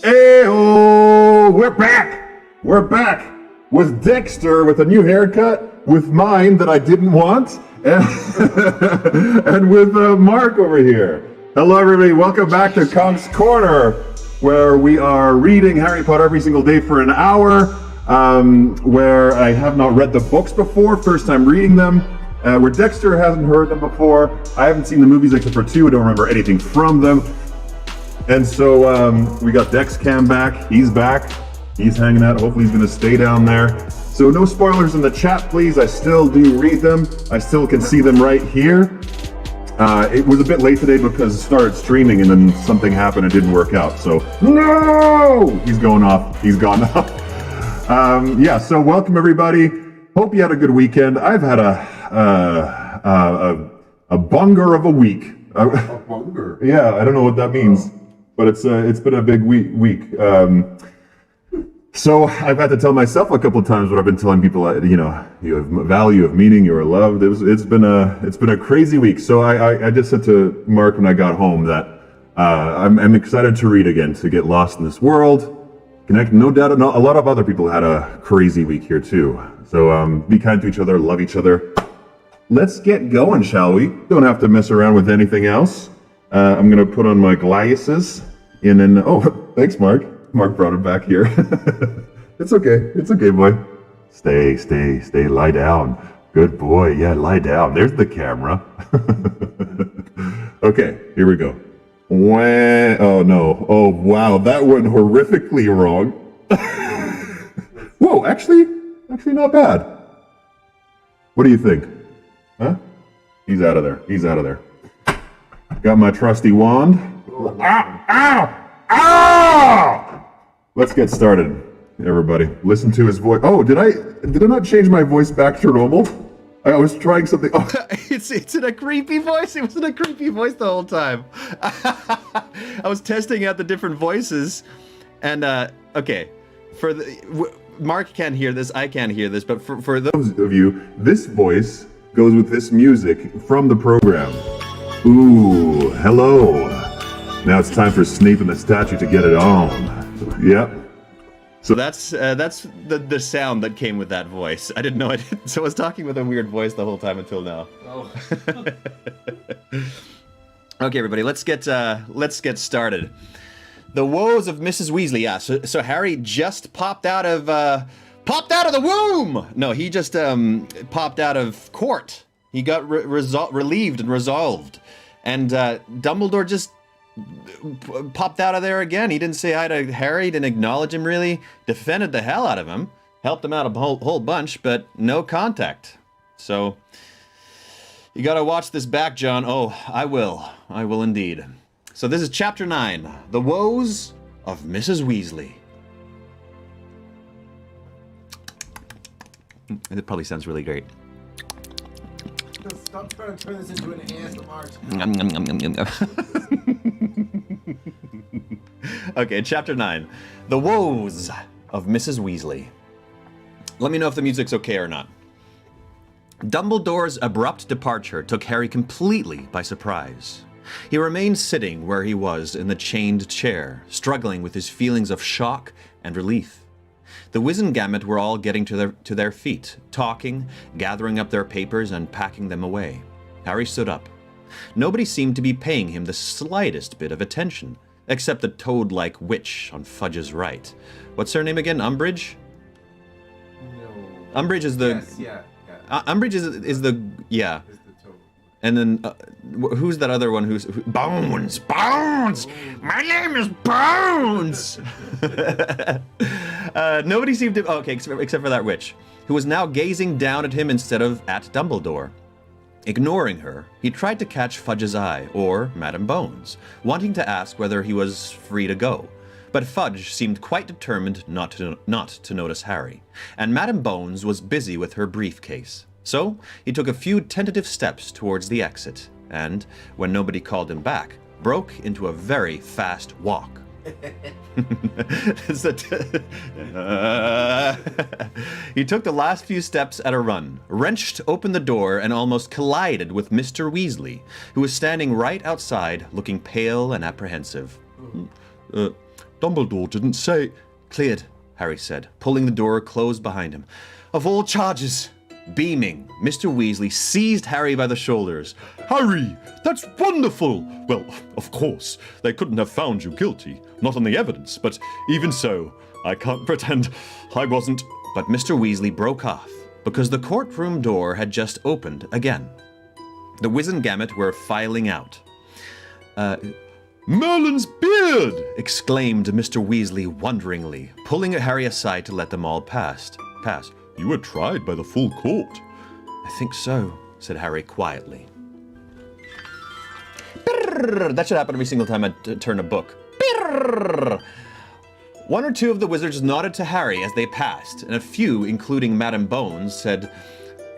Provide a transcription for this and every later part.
Hey-oh, we're back! We're back with Dexter with a new haircut, with mine that I didn't want, and, and with Mark over here. Hello everybody, welcome back to Conk's Corner, where we are reading Harry Potter every single day for an hour, where I have not read the books before, first time reading them, where Dexter hasn't heard them before. I haven't seen the movies except for 2, I don't remember anything from them. And so we got Dex Cam back, he's back, he's hanging out, hopefully he's gonna stay down there. So no spoilers in the chat, please, I still do read them, I still can see them right here. It was a bit late today because it started streaming and then something happened and it didn't work out, so no! He's going off, he's gone off. Yeah, so welcome everybody, hope you had a good weekend. I've had a bunger of a week. A bunger? Yeah, I don't know what that means. But it's been a big week. So I've had to tell myself a couple of times what I've been telling people. You know, you have value of meaning. You are loved. It's been a crazy week. So I just said to Mark when I got home that I'm excited to read again, to get lost in this world, connect. No doubt, a lot of other people had a crazy week here too. So be kind to each other, love each other. Let's get going, shall we? Don't have to mess around with anything else. I'm gonna put on my glasses. And then, oh, thanks, Mark. Mark brought it back here. It's okay, boy. Stay, lie down. Good boy, yeah, lie down. There's the camera. Okay, here we go. Oh no, oh wow, that went horrifically wrong. Whoa, actually not bad. What do you think? Huh? He's out of there. Got my trusty wand. Ow! Let's get started, everybody. Listen to his voice. Oh, did I not change my voice back to normal? I was trying something. Oh. It's in a creepy voice. It was in a creepy voice the whole time. I was testing out the different voices, and okay, Mark can't hear this. I can't hear this, but for those of you, this voice goes with this music from the program. Ooh, hello. Now it's time for Snape and the statue to get it on. Yep. So that's the sound that came with that voice. I didn't know it. So I was talking with a weird voice the whole time until now. Oh. Okay, everybody, let's get started. The Woes of Mrs. Weasley. Yeah. So Harry just popped out of the womb. No, he just popped out of court. He got relieved and resolved. And Dumbledore just popped out of there again. He didn't say hi to Harry, didn't acknowledge him really, defended the hell out of him, helped him out a whole bunch, but no contact. So, you gotta watch this back, John. Oh, I will indeed. So this is Chapter 9, The Woes of Mrs. Weasley. It probably sounds really great. Stop trying to turn this into an ASMR. Okay, Chapter 9. The Woes of Mrs. Weasley. Let me know if the music's okay or not. Dumbledore's abrupt departure took Harry completely by surprise. He remained sitting where he was in the chained chair, struggling with his feelings of shock and relief. The Wizengamot were all getting to their feet, talking, gathering up their papers and packing them away. Harry stood up. Nobody seemed to be paying him the slightest bit of attention, except the toad-like witch on Fudge's right. What's her name again? Umbridge? No. Umbridge is the... Yes, yeah. Umbridge is the... Yeah. Is the toad. And then, who's that other one who's... Bones! Bones! My name is Bones! Nobody seemed to... Okay, except for that witch, who was now gazing down at him instead of at Dumbledore. Ignoring her, he tried to catch Fudge's eye, or Madame Bones, wanting to ask whether he was free to go. But Fudge seemed quite determined not to notice Harry, and Madame Bones was busy with her briefcase. So, he took a few tentative steps towards the exit, and, when nobody called him back, broke into a very fast walk. He took the last few steps at a run, wrenched open the door, and almost collided with Mr. Weasley, who was standing right outside, looking pale and apprehensive. Dumbledore didn't say... Cleared, Harry said, pulling the door closed behind him. Of all charges! Beaming, Mr. Weasley seized Harry by the shoulders. Harry, that's wonderful! Well, of course, they couldn't have found you guilty, not on the evidence, but even so, I can't pretend I wasn't... But Mr. Weasley broke off, because the courtroom door had just opened again. The Wizengamot were filing out. Merlin's beard! Exclaimed Mr. Weasley wonderingly, pulling Harry aside to let them all pass. You were tried by the full court. I think so, said Harry quietly. Brrr, that should happen every single time I turn a book. Brrr. One or two of the wizards nodded to Harry as they passed, and a few, including Madame Bones, said,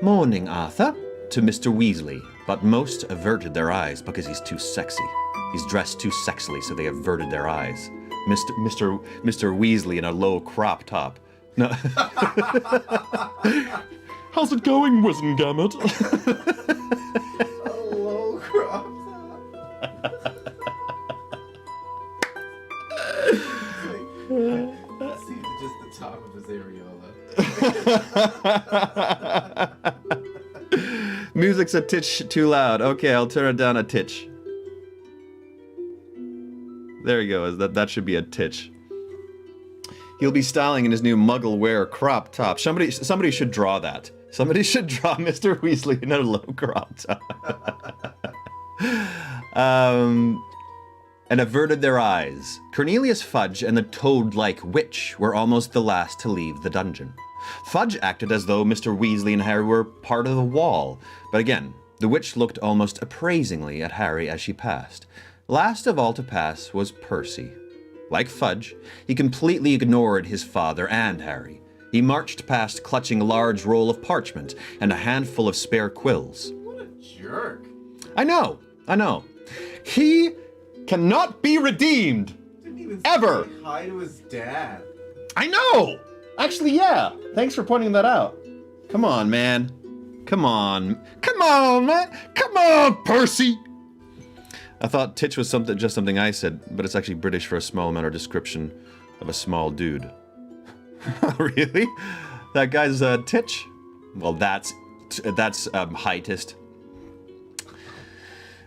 Morning, Arthur, to Mr. Weasley, but most averted their eyes because he's too sexy. He's dressed too sexily, so they averted their eyes. Mr. Weasley in a low crop top. No. How's it going, Wizengamot? A low crop top. See just the top of his areola. Music's a titch too loud. Okay, I'll turn it down a titch. There you go. That should be a titch. He'll be styling in his new Muggle wear crop top. Somebody should draw that. Somebody should draw Mr. Weasley in a low crop top. And averted their eyes. Cornelius Fudge and the toad-like witch were almost the last to leave the dungeon. Fudge acted as though Mr. Weasley and Harry were part of the wall. But again, the witch looked almost appraisingly at Harry as she passed. Last of all to pass was Percy. Like Fudge, he completely ignored his father and Harry. He marched past clutching a large roll of parchment and a handful of spare quills. What a jerk. I know. He cannot be redeemed. Didn't even Ever. say hi to his dad. I know! Actually, yeah. Thanks for pointing that out. Come on, man. Come on, man. Come on, Percy! I thought titch was just something I said, but it's actually British for a small amount or description of a small dude. Really? That guy's titch? Well, that's heightist.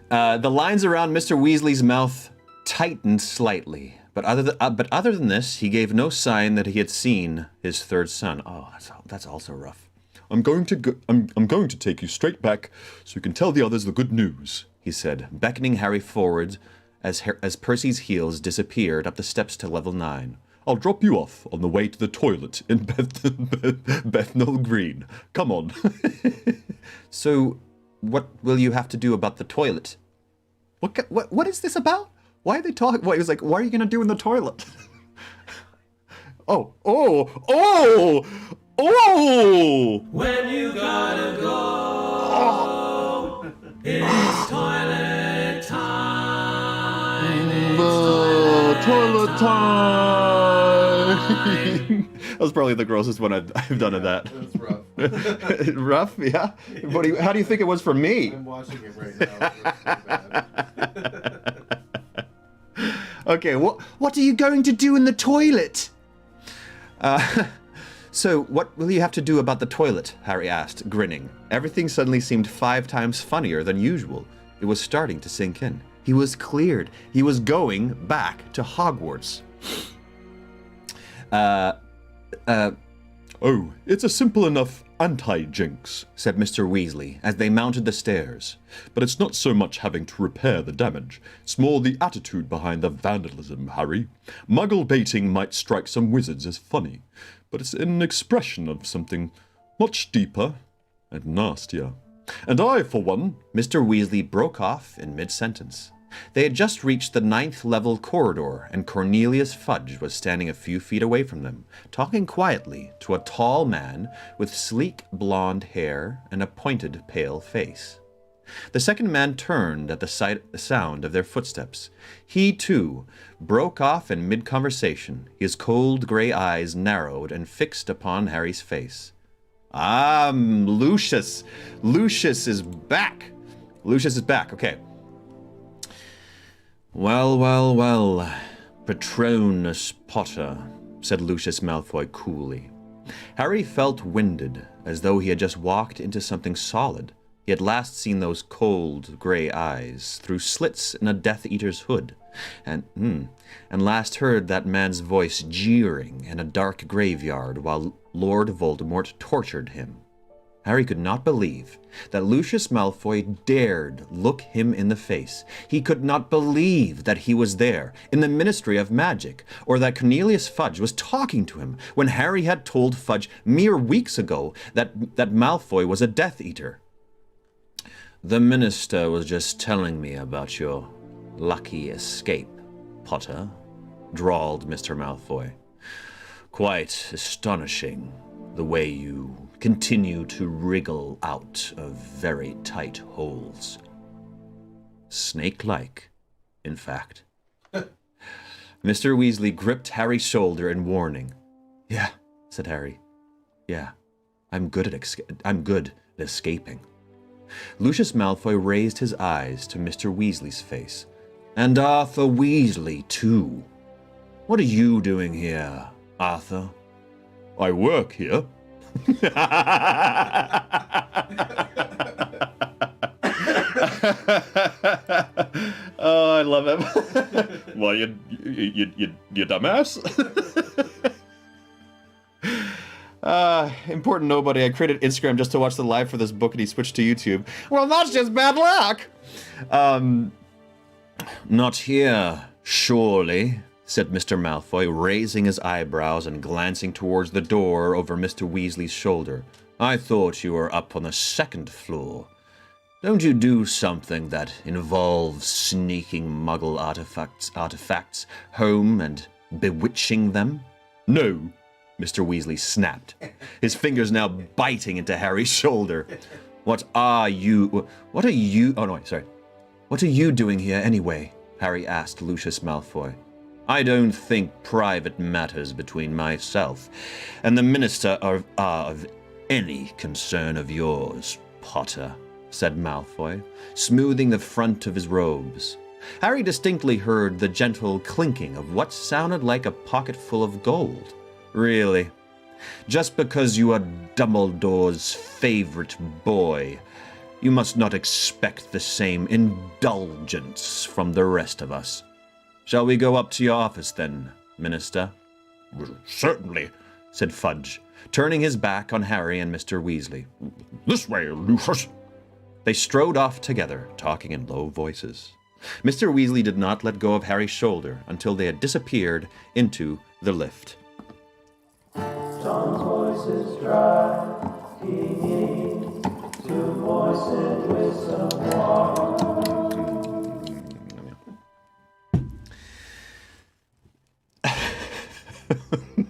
The lines around Mr. Weasley's mouth tightened slightly, but other than this, he gave no sign that he had seen his third son. Oh, that's also rough. I'm going to take you straight back so you can tell the others the good news, he said, beckoning Harry forward as Percy's heels disappeared up the steps to level 9. I'll drop you off on the way to the toilet in Bethnal Green. Come on. So, what will you have to do about the toilet? What is this about? Why are they talking? He was like, what are you going to do in the toilet? Oh! When you gotta go, it's toilet time. Toilet time! That was probably the grossest one I've done of that. It was rough. Rough, yeah? How do you think it was for me? I'm watching it right now. It's really bad. Okay, what are you going to do in the toilet? So, what will you have to do about the toilet? Harry asked, grinning. Everything suddenly seemed 5 times funnier than usual. It was starting to sink in. He was cleared. He was going back to Hogwarts. Oh, it's a simple enough anti-jinx, said Mr. Weasley as they mounted the stairs. But it's not so much having to repair the damage. It's more the attitude behind the vandalism, Harry. Muggle baiting might strike some wizards as funny, but it's an expression of something much deeper and nastier. And I, for one... Mr. Weasley broke off in mid-sentence. They had just reached the 9th level corridor, and Cornelius Fudge was standing a few feet away from them, talking quietly to a tall man with sleek blonde hair and a pointed, pale face. The second man turned at the sound of their footsteps. He, too, broke off in mid-conversation, his cold gray eyes narrowed and fixed upon Harry's face. Ah, Lucius. Lucius is back. Lucius is back, okay. Well. Patronus Potter, said Lucius Malfoy coolly. Harry felt winded, as though he had just walked into something solid. He had last seen those cold, grey eyes through slits in a Death Eater's hood, and last heard that man's voice jeering in a dark graveyard while Lord Voldemort tortured him. Harry could not believe that Lucius Malfoy dared look him in the face. He could not believe that he was there, in the Ministry of Magic, or that Cornelius Fudge was talking to him when Harry had told Fudge mere weeks ago that Malfoy was a Death Eater. The Minister was just telling me about your lucky escape, Potter, drawled Mr. Malfoy. Quite astonishing, the way you continue to wriggle out of very tight holes. Snake-like, in fact. Mr. Weasley gripped Harry's shoulder in warning. Yeah, said Harry. Yeah, I'm good at escaping. Lucius Malfoy raised his eyes to Mr. Weasley's face. And Arthur Weasley, too. What are you doing here, Arthur? I work here. Oh, I love it. Well, you dumbass. Important nobody. I created Instagram just to watch the live for this book, and he switched to YouTube. Well, that's just bad luck. Not here, surely, said Mr. Malfoy, raising his eyebrows and glancing towards the door over Mr. Weasley's shoulder. I thought you were up on the second floor. Don't you do something that involves sneaking Muggle artifacts home and bewitching them? No, Mr. Weasley snapped, his fingers now biting into Harry's shoulder. What are you doing here anyway? Harry asked Lucius Malfoy. I don't think private matters between myself and the Minister are of any concern of yours, Potter, said Malfoy, smoothing the front of his robes. Harry distinctly heard the gentle clinking of what sounded like a pocket full of gold. Really? Just because you are Dumbledore's favorite boy, you must not expect the same indulgence from the rest of us. Shall we go up to your office then, Minister? Certainly, said Fudge, turning his back on Harry and Mr. Weasley. This way, Lucius. They strode off together, talking in low voices. Mr. Weasley did not let go of Harry's shoulder until they had disappeared into the lift. John's voice is dry, he needs to moisten with some water.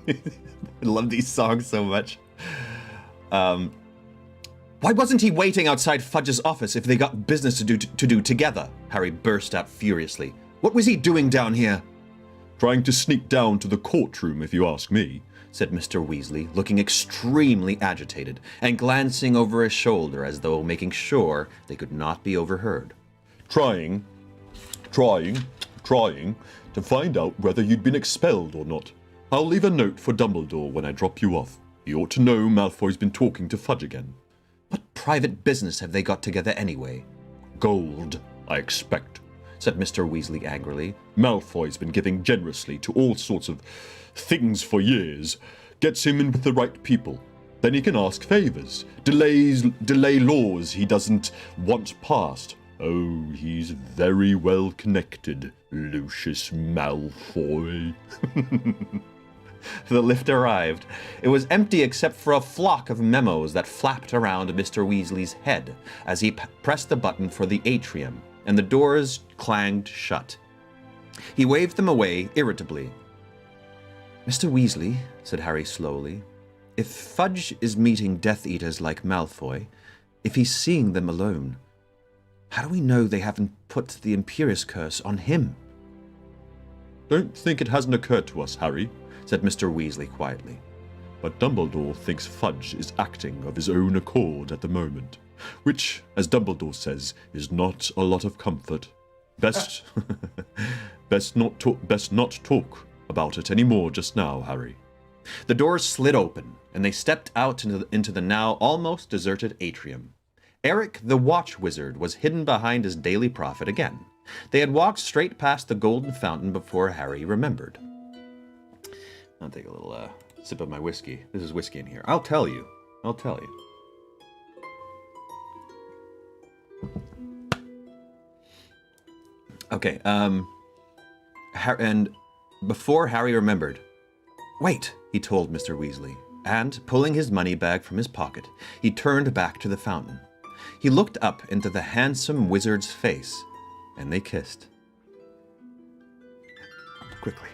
I love these songs so much. Why wasn't he waiting outside Fudge's office if they got business to do together? Harry burst out furiously. What was he doing down here? Trying to sneak down to the courtroom, if you ask me, said Mr. Weasley, looking extremely agitated and glancing over his shoulder as though making sure they could not be overheard. Trying to find out whether you'd been expelled or not. I'll leave a note for Dumbledore when I drop you off. He ought to know Malfoy's been talking to Fudge again. What private business have they got together anyway? Gold, I expect, said Mr. Weasley angrily. Malfoy's been giving generously to all sorts of things for years. Gets him in with the right people. Then he can ask favors, delay laws he doesn't want passed. Oh, he's very well connected, Lucius Malfoy. The lift arrived. It was empty except for a flock of memos that flapped around Mr. Weasley's head as he pressed the button for the atrium, and the doors clanged shut. He waved them away irritably. Mr. Weasley, said Harry slowly, if Fudge is meeting Death Eaters like Malfoy, if he's seeing them alone, how do we know they haven't put the Imperius Curse on him? Don't think it hasn't occurred to us, Harry, said Mr. Weasley quietly. But Dumbledore thinks Fudge is acting of his own accord at the moment, which, as Dumbledore says, is not a lot of comfort. Best Best not talk about it anymore just now, Harry. The doors slid open, and they stepped out into the now almost deserted atrium. Eric, the watch wizard, was hidden behind his daily prophet again. They had walked straight past the golden fountain before Harry remembered. I'll take a little sip of my whiskey. This is whiskey in here. I'll tell you. Okay, and before Harry remembered, "Wait," he told Mr. Weasley, and, pulling his money bag from his pocket, he turned back to the fountain. He looked up into the handsome wizard's face, and they kissed. Quickly.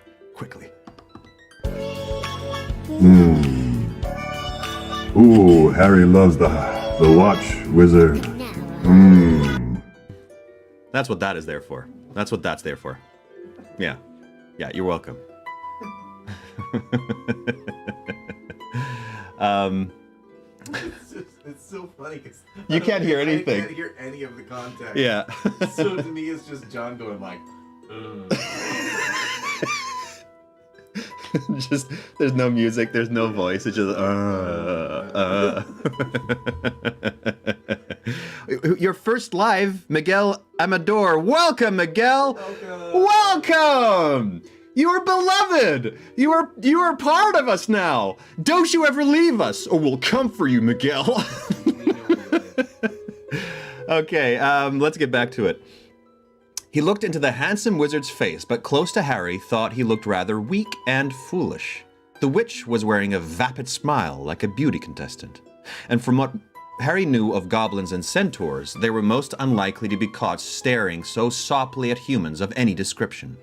Ooh, Harry loves the watch wizard. That's what that is there for. That's what that's there for. Yeah, you're welcome. It's so funny because You can't hear anything. I can't hear any of the context. Yeah. So to me, it's just John going like, Just, there's no music, there's no voice, it's just, Your first live, Miguel Amador. Welcome, Miguel! Welcome! You are beloved! You are part of us now! Don't you ever leave us, or we'll come for you, Miguel! Okay, let's get back to it. He looked into the handsome wizard's face, but close to Harry thought he looked rather weak and foolish. The witch was wearing a vapid smile like a beauty contestant. And from what Harry knew of goblins and centaurs, they were most unlikely to be caught staring so softly at humans of any description.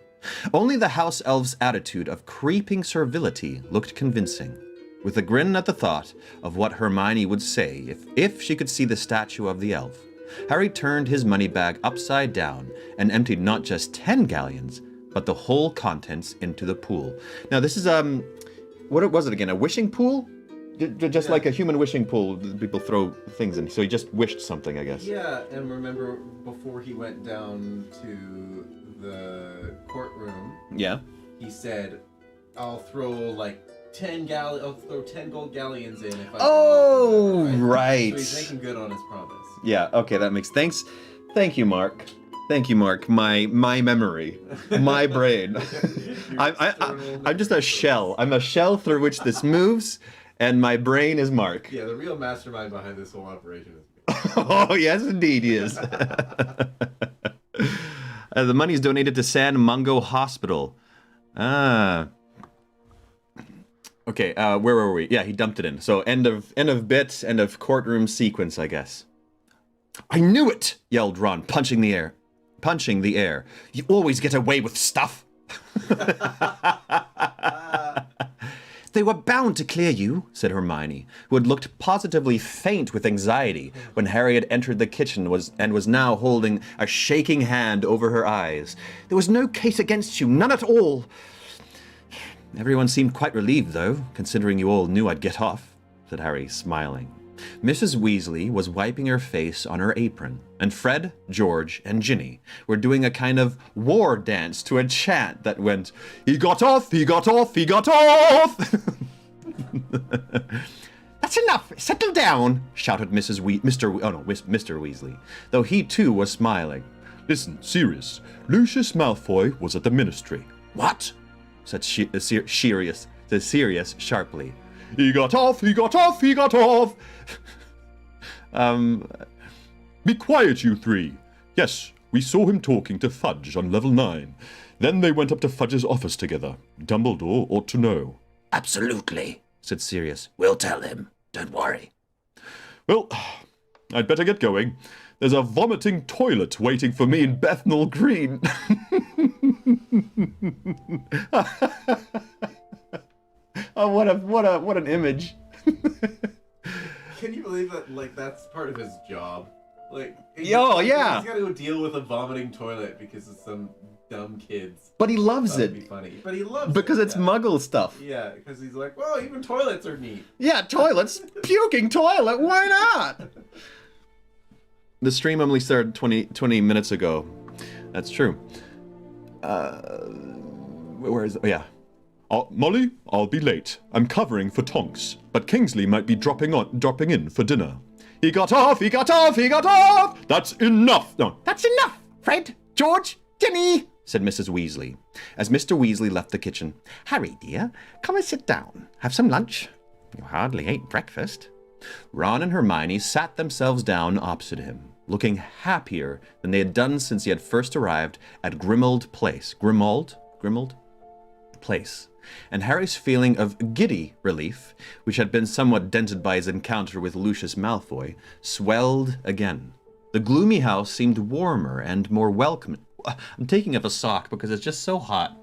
Only the house elf's attitude of creeping servility looked convincing, with a grin at the thought of what Hermione would say if she could see the statue of the elf. Harry turned his money bag upside down and emptied not just 10 galleons, but the whole contents into the pool. Now this is, what was it again? A wishing pool? Just like a human wishing pool, people throw things in. So he just wished something, I guess. yeah. And remember, before he went down to the courtroom, Yeah. he said, "I'll throw like 10 gold galleons in if I." Oh, right. So he's making good on his promise. Yeah, okay, that makes thanks. Thank you, Mark. Thank you, Mark. My memory, my brain. I'm just a shell. I'm a shell through which this moves, and my brain is Mark. Yeah, the real mastermind behind this whole operation is me. Oh, yes, indeed he is. The money is donated to San Mungo Hospital. Okay, where were we? Yeah, he dumped it in. So end of bit, end of courtroom sequence, I guess. "I knew it!" yelled Ron, punching the air. "You always get away with stuff." "They were bound to clear you," said Hermione, who had looked positively faint with anxiety when Harry had entered the kitchen and was now holding a shaking hand over her eyes. "There was no case against you, none at all." "Everyone seemed quite relieved, though, considering you all knew I'd get off," said Harry, smiling. Mrs. Weasley was wiping her face on her apron, and Fred, George, and Ginny were doing a kind of war dance to a chant that went, "He got off, he got off, he got off!" "That's enough, settle down," shouted Mr. Weasley, though he too was smiling. "Listen, Sirius, Lucius Malfoy was at the Ministry." "What?" said Sirius sharply. "He got off, he got off, he got off!" "Be quiet, you three. Yes, we saw him talking to Fudge on level 9. Then they went up to Fudge's office together. Dumbledore ought to know." "Absolutely," said Sirius. "We'll tell him. Don't worry." "Well, I'd better get going. There's a vomiting toilet waiting for me in Bethnal Green." Oh, what an image. Can you believe that? Like, that's part of his job. Like, Yo, yeah. He's got to go deal with a vomiting toilet because of some dumb kids. But he loves That'd be it. funny. But he loves Because it. it's Muggle stuff. Yeah, because he's like, well, even toilets are neat. Yeah, toilets. Puking toilet. Why not? The stream only started 20 minutes ago. That's true. Where is it? Oh, yeah. Molly, I'll be late. I'm covering for Tonks, but Kingsley might be dropping in for dinner. He got off! He got off! He got off! That's enough! No, that's enough! Fred, George, Ginny, said Mrs. Weasley, as Mr. Weasley left the kitchen. Harry, dear, come and sit down. Have some lunch. You hardly ate breakfast. Ron and Hermione sat themselves down opposite him, looking happier than they had done since he had first arrived at Grimmauld Place. Grimmauld Place. And Harry's feeling of giddy relief, which had been somewhat dented by his encounter with Lucius Malfoy, swelled again. The gloomy house seemed warmer and more welcoming. I'm taking off a sock because it's just so hot.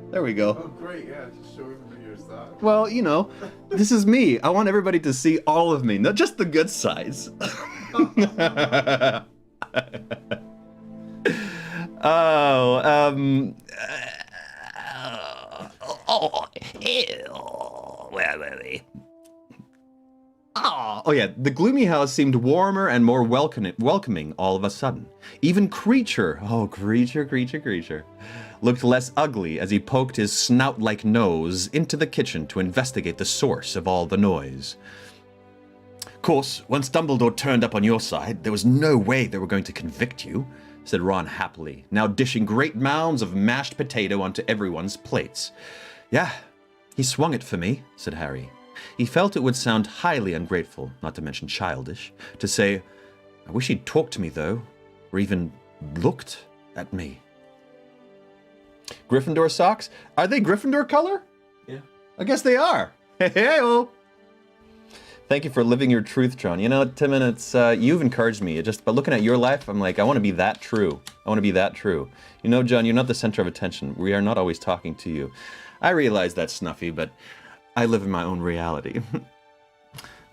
There we go. Oh, great, yeah, just show everybody your stuff. Well, you know, this is me. I want everybody to see all of me, not just the good sides. Where were we? Oh, yeah, the gloomy house seemed warmer and more welcoming all of a sudden. Even Creature, looked less ugly as he poked his snout-like nose into the kitchen to investigate the source of all the noise. Of course, once Dumbledore turned up on your side, there was no way they were going to convict you, said Ron happily, now dishing great mounds of mashed potato onto everyone's plates. Yeah, he swung it for me, said Harry. He felt it would sound highly ungrateful, not to mention childish, to say, I wish he'd talked to me, though, or even looked at me. Gryffindor socks? Are they Gryffindor color? Yeah. I guess they are. Hey-oh! Thank you for living your truth, John. You know, Tim, and you've encouraged me. By looking at your life, I'm like, I want to be that true. I want to be that true. You know, John, you're not the center of attention. We are not always talking to you. I realize that's snuffy, but I live in my own reality.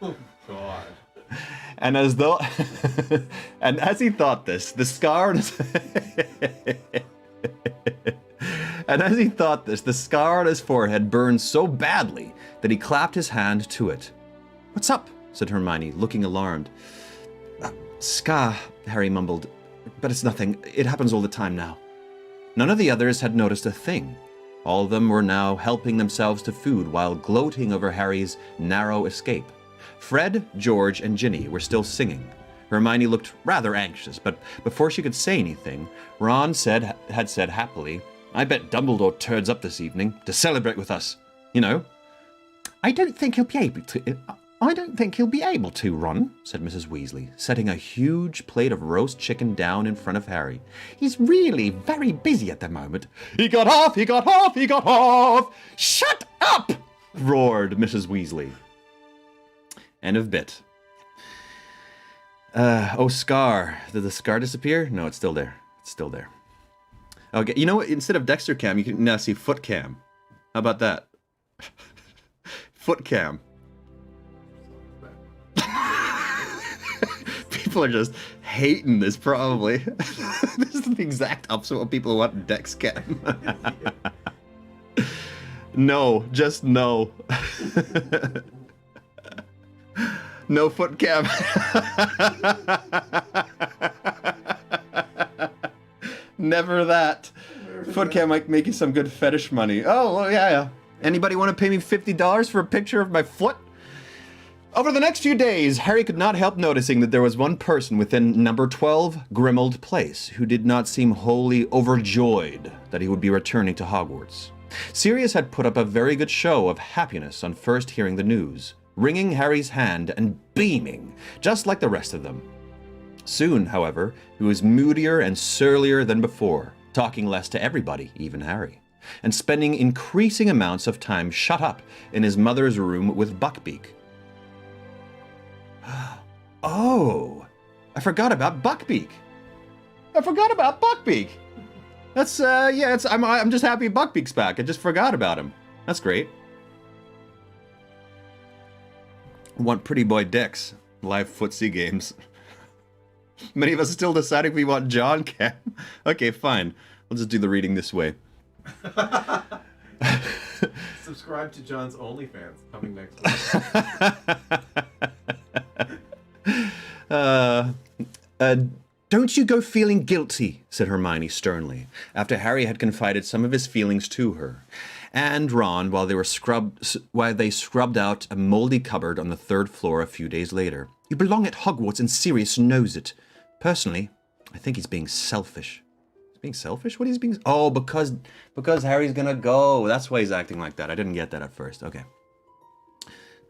Oh, God. And as though, and as he thought this, the scar on his, and as he thought this, the scar on his forehead burned so badly that he clapped his hand to it. What's up? Said Hermione, looking alarmed. Scar, Harry mumbled, but it's nothing. It happens all the time now. None of the others had noticed a thing. All of them were now helping themselves to food while gloating over Harry's narrow escape. Fred, George, and Ginny were still singing. Hermione looked rather anxious, but before she could say anything, Ron had said happily, I bet Dumbledore turns up this evening to celebrate with us. You know. I don't think he'll be able to, Ron, said Mrs. Weasley, setting a huge plate of roast chicken down in front of Harry. He's really very busy at the moment. He got off! He got off! He got off! Shut up! Roared Mrs. Weasley. End of bit. Oh, Scar. Did the scar disappear? No, it's still there. It's still there. Okay, you know what? Instead of Dexter Cam, you can now see Foot Cam. How about that? Foot Cam. People are just hating this, probably. This is the exact opposite of what people want Dex Cam. No, just no. No foot cam. Never that. Foot cam might make you some good fetish money. Oh, well, yeah. Anybody want to pay me $50 for a picture of my foot? Over the next few days, Harry could not help noticing that there was one person within number 12 Grimmauld Place who did not seem wholly overjoyed that he would be returning to Hogwarts. Sirius had put up a very good show of happiness on first hearing the news, wringing Harry's hand and beaming, just like the rest of them. Soon, however, he was moodier and surlier than before, talking less to everybody, even Harry, and spending increasing amounts of time shut up in his mother's room with Buckbeak. Oh, I forgot about Buckbeak. That's, I'm just happy Buckbeak's back. I just forgot about him. That's great. Want Pretty Boy Dex, live footsie games. Many of us are still deciding if we want John Cam. Okay, fine. We'll just do the reading this way. Subscribe to John's OnlyFans coming next week. Don't you go feeling guilty, said Hermione sternly, after Harry had confided some of his feelings to her, and Ron while they scrubbed out a moldy cupboard on the 3rd floor a few days later. You belong at Hogwarts and Sirius knows it. Personally, I think he's being selfish. He's being selfish? What is he being... Oh, because Harry's gonna go. That's why he's acting like that. I didn't get that at first. Okay.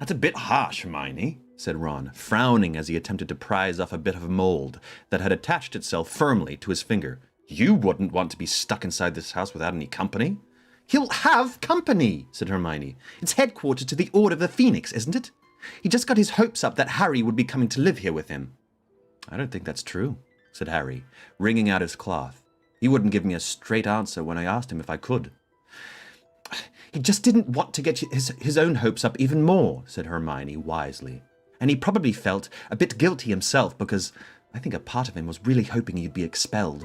That's a bit harsh, Hermione, said Ron, frowning as he attempted to prise off a bit of mold that had attached itself firmly to his finger. You wouldn't want to be stuck inside this house without any company. He'll have company, said Hermione. It's headquartered to the Order of the Phoenix, isn't it? He just got his hopes up that Harry would be coming to live here with him. I don't think that's true, said Harry, wringing out his cloth. He wouldn't give me a straight answer when I asked him if I could. He just didn't want to get his own hopes up even more, said Hermione wisely. And he probably felt a bit guilty himself because I think a part of him was really hoping you'd be expelled.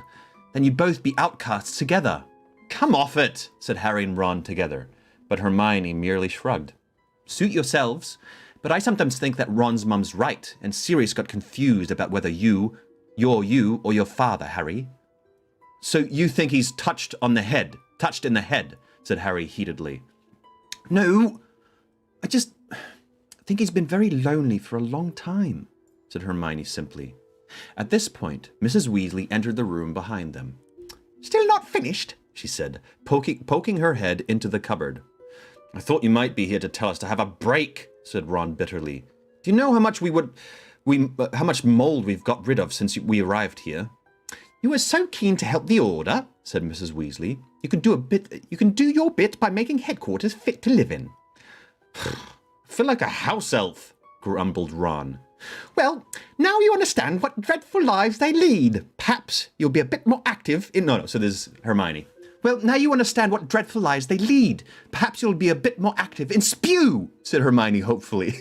Then you'd both be outcasts together. Come off it, said Harry and Ron together, but Hermione merely shrugged. Suit yourselves, but I sometimes think that Ron's mum's right, and Sirius got confused about whether you're you or your father, Harry. So you think he's touched in the head, said Harry heatedly. No, I just think he's been very lonely for a long time, said Hermione simply. At this point, Mrs. Weasley entered the room behind them. Still not finished, she said, poking her head into the cupboard. I thought you might be here to tell us to have a break, said Ron bitterly. Do you know how much how much mold we've got rid of since we arrived here? You were so keen to help the Order, said Mrs. Weasley. You can do your bit by making headquarters fit to live in. I feel like a house elf, grumbled Ron. Well, now you understand what dreadful lives they lead. Perhaps you'll be a bit more active in... No, so there's Hermione. Well, now you understand what dreadful lives they lead. Perhaps you'll be a bit more active in spew, said Hermione hopefully.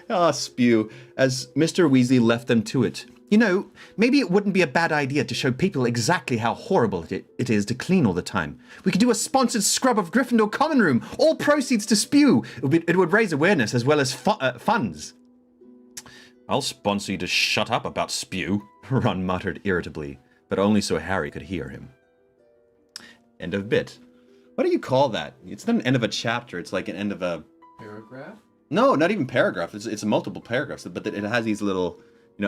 Ah, spew, as Mr. Weasley left them to it. You know, maybe it wouldn't be a bad idea to show people exactly how horrible it is to clean all the time. We could do a sponsored scrub of Gryffindor Common Room, all proceeds to spew. It would raise awareness as well as funds. I'll sponsor you to shut up about spew, Ron muttered irritably, but only so Harry could hear him. End of bit. What do you call that? It's not an end of a chapter, it's like an end of a... Paragraph? No, not even paragraph. It's multiple paragraphs, but it has these little,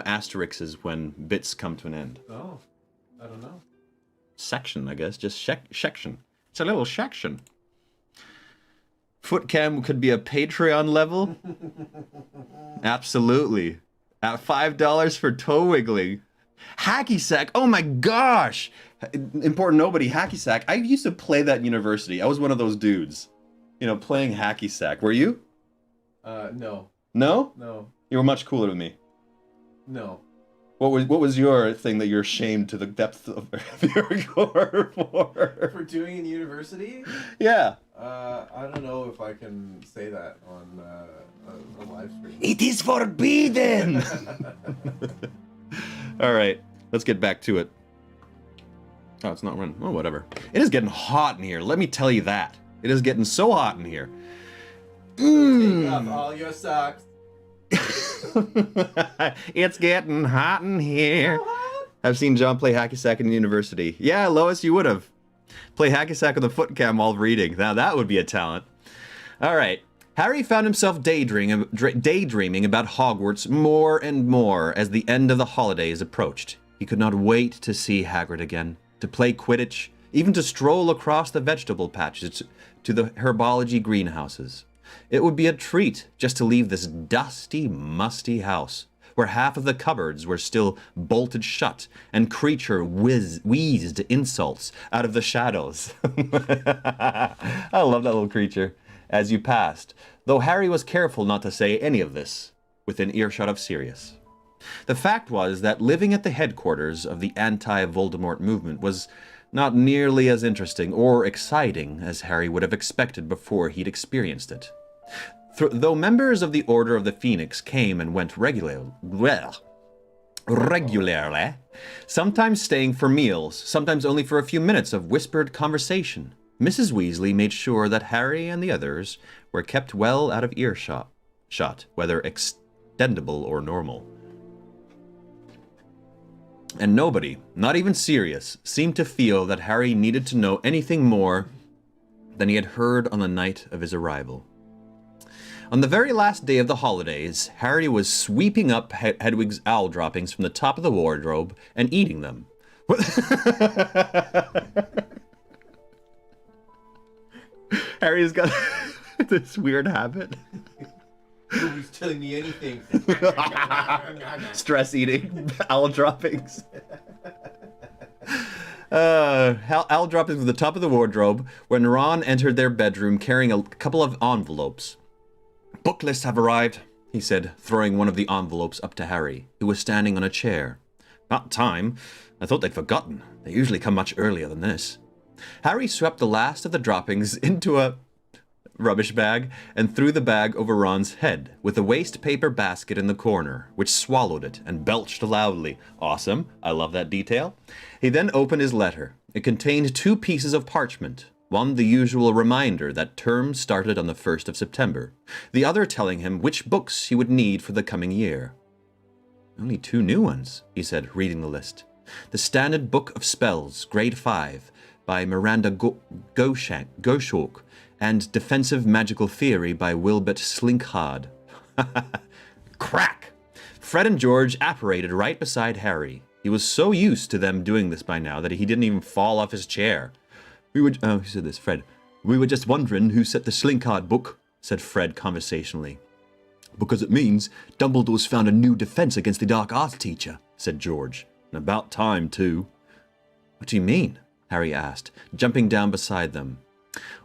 asterisks when bits come to an end. Oh, I don't know. Section, I guess. Just section. It's a little section. Footcam could be a Patreon level. Absolutely. At $5 for toe wiggling. Hacky sack. Oh my gosh. Important nobody. Hacky sack. I used to play that in university. I was one of those dudes. Playing hacky sack. Were you? No. No? No. You were much cooler than me. No. What was your thing that you're ashamed to the depth of your core for? For doing in university? Yeah. I don't know if I can say that on a live stream. It is forbidden! All right, let's get back to it. Oh, it's not running. Oh, whatever. It is getting hot in here. Let me tell you that. It is getting so hot in here. Take off all your socks. It's getting hot in here. I've seen John play hacky sack in university. Yeah, Lois, you would have. Play hacky sack with a foot cam while reading. Now that would be a talent. All right. Harry found himself daydreaming about Hogwarts more and more as the end of the holidays approached. He could not wait to see Hagrid again, to play Quidditch, even to stroll across the vegetable patches to the herbology greenhouses. It would be a treat just to leave this dusty, musty house, where half of the cupboards were still bolted shut and Creature wheezed insults out of the shadows. I love that little creature. As you passed, though Harry was careful not to say any of this within earshot of Sirius. The fact was that living at the headquarters of the anti-Voldemort movement was not nearly as interesting or exciting as Harry would have expected before he'd experienced it. Though members of the Order of the Phoenix came and went regularly, sometimes staying for meals, sometimes only for a few minutes of whispered conversation, Mrs. Weasley made sure that Harry and the others were kept well out of earshot, whether extendable or normal. And nobody, not even Sirius, seemed to feel that Harry needed to know anything more than he had heard on the night of his arrival. On the very last day of the holidays, Harry was sweeping up Hedwig's owl droppings from the top of the wardrobe and eating them. Harry's got this weird habit. Nobody's telling me anything. Stress eating, owl droppings. Owl droppings at the top of the wardrobe when Ron entered their bedroom carrying a couple of envelopes. "Book lists have arrived," he said, throwing one of the envelopes up to Harry, who was standing on a chair. "About time. I thought they'd forgotten. They usually come much earlier than this." Harry swept the last of the droppings into a rubbish bag and threw the bag over Ron's head, with a waste paper basket in the corner, which swallowed it and belched loudly. Awesome. I love that detail. He then opened his letter. It contained 2 pieces of parchment. One the usual reminder that term started on the 1st of September. The other telling him which books he would need for the coming year. "Only 2 new ones," he said, reading the list. "The Standard Book of Spells, Grade 5, by Miranda Goshawk, and Defensive Magical Theory by Wilbert Slinkhard." Crack! Fred and George apparated right beside Harry. He was so used to them doing this by now that he didn't even fall off his chair. Who said this? Fred. "We were just wondering who set the Slinkhard book," said Fred conversationally. "Because it means Dumbledore's found a new defense against the dark arts teacher," said George. "And about time, too." "What do you mean?" Harry asked, jumping down beside them.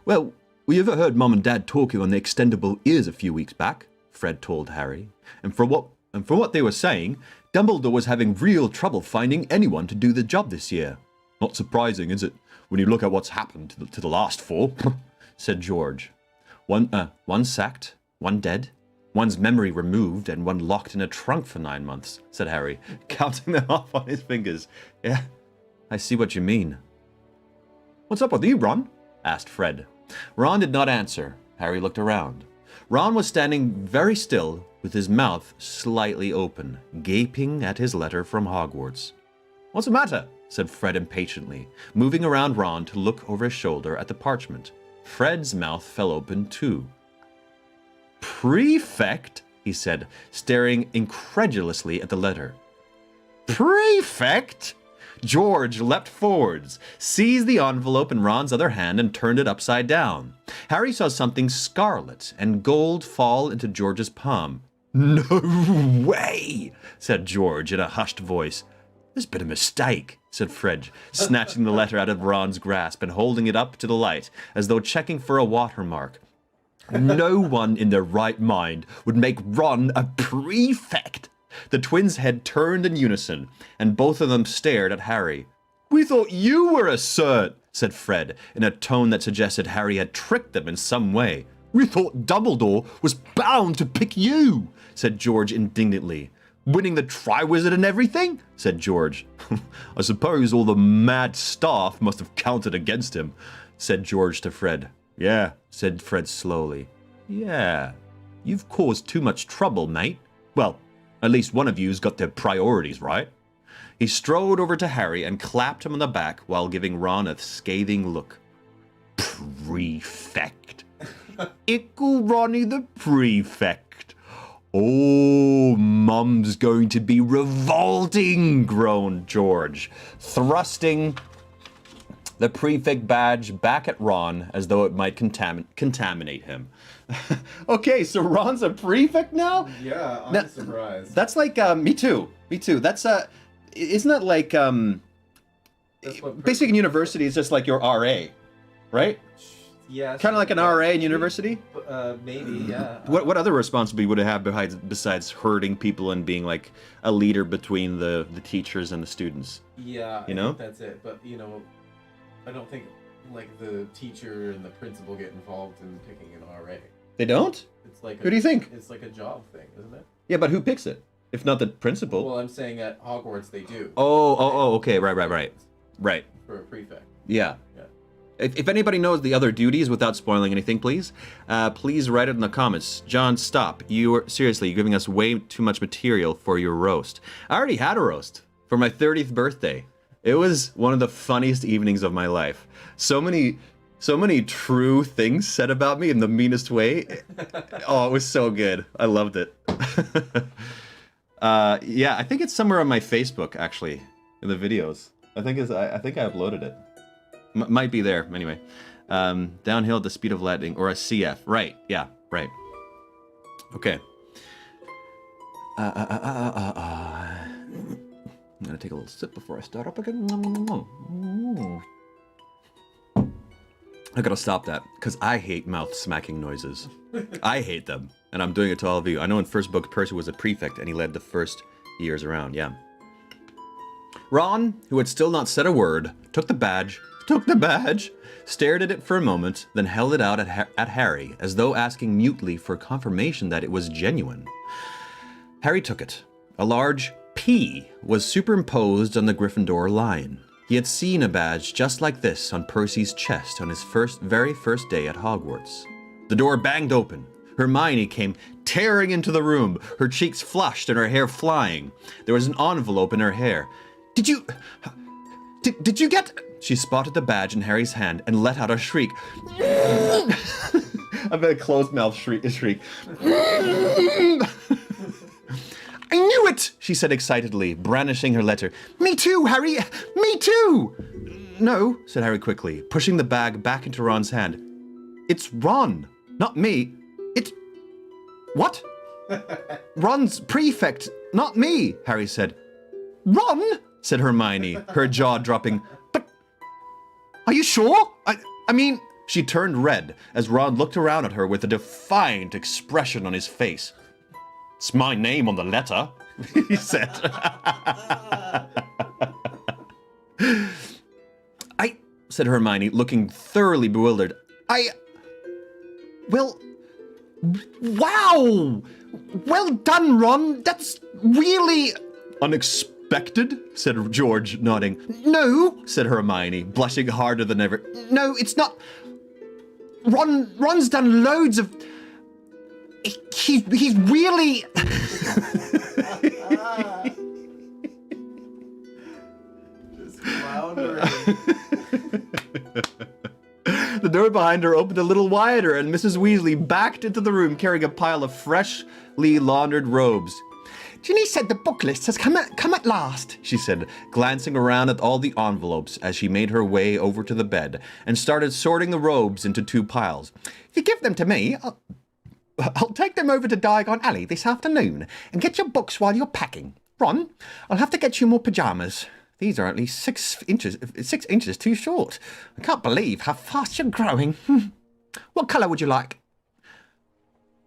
"Well, we overheard Mom and Dad talking on the extendable ears a few weeks back," Fred told Harry. And from what they were saying, Dumbledore was having real trouble finding anyone to do the job this year. "Not surprising, is it, when you look at what's happened to the last 4, said George. One sacked, one dead, one's memory removed, and one locked in a trunk for 9 months," said Harry, counting them off on his fingers. "Yeah, I see what you mean." "What's up with you, Ron?" asked Fred. Ron did not answer. Harry looked around. Ron was standing very still, with his mouth slightly open, gaping at his letter from Hogwarts. "What's the matter?" said Fred impatiently, moving around Ron to look over his shoulder at the parchment. Fred's mouth fell open too. "Prefect?" he said, staring incredulously at the letter. "Prefect?" George leapt forwards, seized the envelope in Ron's other hand, and turned it upside down. Harry saw something scarlet and gold fall into George's palm. "No way," said George in a hushed voice. "There's been a mistake," said Fred, snatching the letter out of Ron's grasp and holding it up to the light, as though checking for a watermark. "No one in their right mind would make Ron a prefect." The twins' head turned in unison, and both of them stared at Harry. "We thought you were a cert," said Fred, in a tone that suggested Harry had tricked them in some way. "We thought Dumbledore was bound to pick you," said George indignantly. "Winning the Triwizard and everything?" said George. "I suppose all the mad staff must have counted against him," said George to Fred. "Yeah," said Fred slowly. "Yeah, you've caused too much trouble, mate. Well, at least one of you's got their priorities right." He strode over to Harry and clapped him on the back while giving Ron a scathing look. "Prefect. Ickle Ronnie the prefect. Oh, Mum's going to be revolting," groaned George, thrusting the prefect badge back at Ron as though it might contaminate him. Okay, so Ron's a prefect now? Yeah, I'm surprised. That's like, me too. That's, isn't that like, basic in university is just like your RA, right? Yeah. Kind of like an RA in university? Maybe, yeah. What other responsibility would it have besides herding people and being like a leader between the teachers and the students? Yeah, you know? I think that's it. But, I don't think, like, the teacher and the principal get involved in picking an RA. They don't? It's like Who do you think? It's like a job thing, isn't it? Yeah, but who picks it? If not the principal? Well, I'm saying at Hogwarts they do. Oh, okay, right. For a prefect. Yeah. Yeah. If anybody knows the other duties without spoiling anything, please write it in the comments. John, stop. You're giving us way too much material for your roast. I already had a roast for my 30th birthday. It was one of the funniest evenings of my life. So many true things said about me in the meanest way. Oh, it was so good. I loved it. Yeah, I think it's somewhere on my Facebook, actually, in the videos. I think I uploaded it. Might be there, anyway. Downhill at the speed of lightning, or a CF. Right, yeah, right. Okay. I'm gonna take a little sip before I start up again. I gotta stop that, because I hate mouth smacking noises. I hate them, and I'm doing it to all of you. I know in first book, Percy was a prefect, and he led the first years around, yeah. Ron, who had still not said a word, took the badge, stared at it for a moment, then held it out at Harry, as though asking mutely for confirmation that it was genuine. Harry took it. A large P was superimposed on the Gryffindor lion. He had seen a badge just like this on Percy's chest on his very first day at Hogwarts. The door banged open. Hermione came tearing into the room, her cheeks flushed and her hair flying. There was an envelope in her hair. Did you get... She spotted the badge in Harry's hand and let out a shriek. A very closed-mouthed shriek. I knew it, she said excitedly, brandishing her letter. Me too, Harry! Me too! No, said Harry quickly, pushing the bag back into Ron's hand. It's Ron, not me. It's... What? Ron's prefect, not me, Harry said. Ron? Said Hermione, her jaw dropping. But... Are you sure? I mean... She turned red as Ron looked around at her with a defiant expression on his face. It's my name on the letter, he said. Said Hermione, looking thoroughly bewildered. Well, wow! Well done, Ron. That's really... Unexpected, said George, nodding. No, said Hermione, blushing harder than ever. No, it's not... Ron's done loads of... He's really... Just floundering. The door behind her opened a little wider, and Mrs. Weasley backed into the room carrying a pile of freshly laundered robes. Ginny said the book list has come at last, she said, glancing around at all the envelopes as she made her way over to the bed and started sorting the robes into two piles. If you give them to me, I'll take them over to Diagon Alley this afternoon and get your books while you're packing. Ron, I'll have to get you more pajamas. These are at least 6 inches too short. I can't believe how fast you're growing. What colour would you like?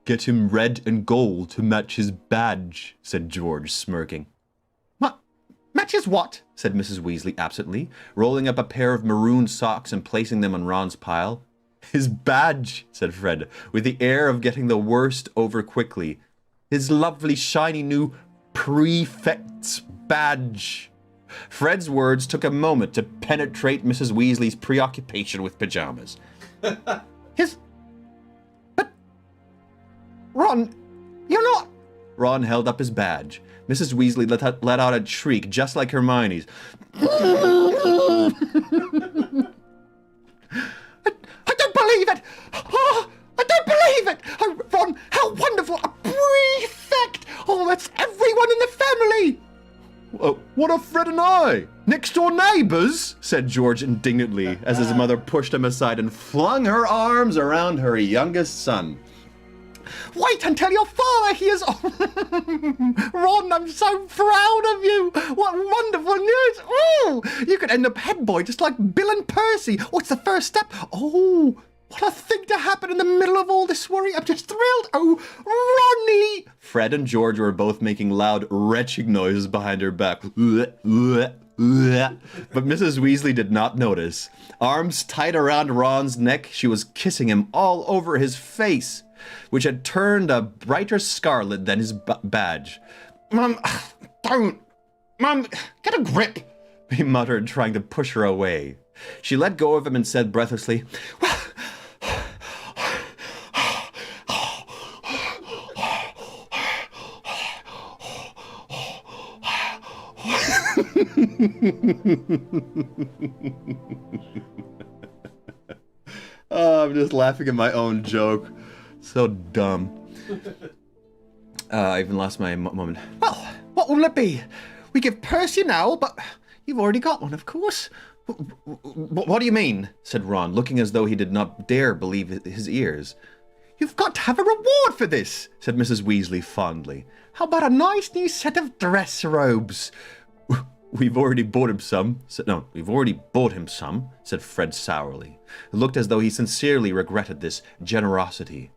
Get him red and gold to match his badge, said George, smirking. What? Matches what? Said Mrs. Weasley absently, rolling up a pair of maroon socks and placing them on Ron's pile. His badge, said Fred, with the air of getting the worst over quickly. His lovely, shiny new prefect's badge. Fred's words took a moment to penetrate Mrs. Weasley's preoccupation with pajamas. Ron, you're not... Ron held up his badge. Mrs. Weasley let out a shriek just like Hermione's. I don't believe it! Oh, I don't believe it! Oh, Ron, how wonderful! A prefect! Oh, that's everyone in the family! What are Fred and I? Next door neighbours? Said George indignantly as his mother pushed him aside and flung her arms around her youngest son. Wait until your father hears... Ron, I'm so proud of you. What wonderful news. Oh, you could end up head boy just like Bill and Percy. What's the first step? Oh, what a thing to happen in the middle of all this worry. I'm just thrilled. Oh, Ronnie. Fred and George were both making loud retching noises behind her back. But Mrs. Weasley did not notice. Arms tight around Ron's neck, she was kissing him all over his face, which had turned a brighter scarlet than his badge. Mum, don't. Mum, get a grip, he muttered, trying to push her away. She let go of him and said breathlessly, Oh, I'm just laughing at my own joke. So dumb. I even lost my moment. Well, what will it be? We give Percy now, but you've already got one, of course. What do you mean? Said Ron, looking as though he did not dare believe his ears. You've got to have a reward for this, said Mrs. Weasley fondly. How about a nice new set of dress robes? We've already bought him some. We've already bought him some, said Fred sourly. It looked as though he sincerely regretted this generosity.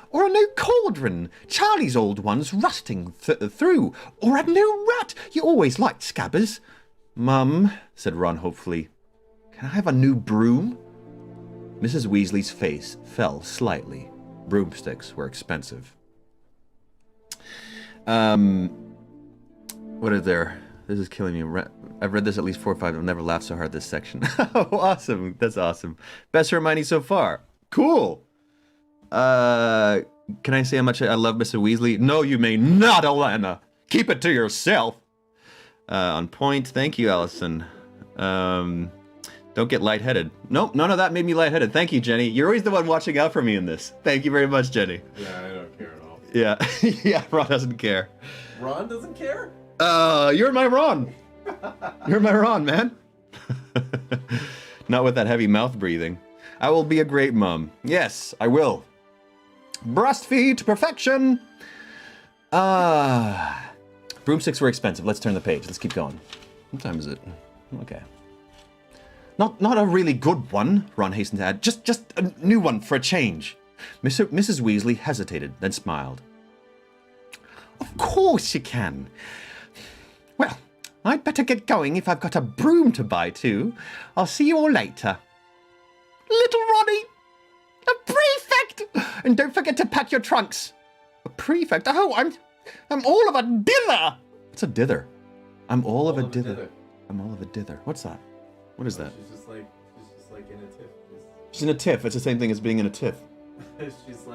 Or a new cauldron. Charlie's old one's rusting through. Or a new rat. You always liked scabbers. Mum, said Ron hopefully, can I have a new broom? Mrs. Weasley's face fell slightly. Broomsticks were expensive. What is there? This is killing me. I've read this at least 4 or 5. I've never laughed so hard this section. Oh, awesome. That's awesome. Best Hermione so far. Cool. Can I say how much I love Mr. Weasley? No, you may not, Alana. Keep it to yourself. On point. Thank you, Allison. Don't get lightheaded. Nope, none of that made me lightheaded. Thank you, Jenny. You're always the one watching out for me in this. Thank you very much, Jenny. Yeah, I don't care at all. Yeah. Yeah, Ron doesn't care. Ron doesn't care? You're my Ron. You're my Ron, man. Not with that heavy mouth breathing. I will be a great mom. Yes, I will. Breastfeed to perfection. Broomsticks were expensive. Let's turn the page. Let's keep going. What time is it? Okay. Not a really good one, Ron hastened to add. Just a new one for a change. Mrs. Weasley hesitated, then smiled. Of course you can. Well, I'd better get going if I've got a broom to buy too. I'll see you all later. Little Ronnie! A prefect! And don't forget to pack your trunks. A prefect? Oh, I'm all of a dither! What's a dither? I'm all of a dither. I'm all of a dither. What's that? What is that? She's just like in a tiff. She's in a tiff. It's the same thing as being in a tiff. she's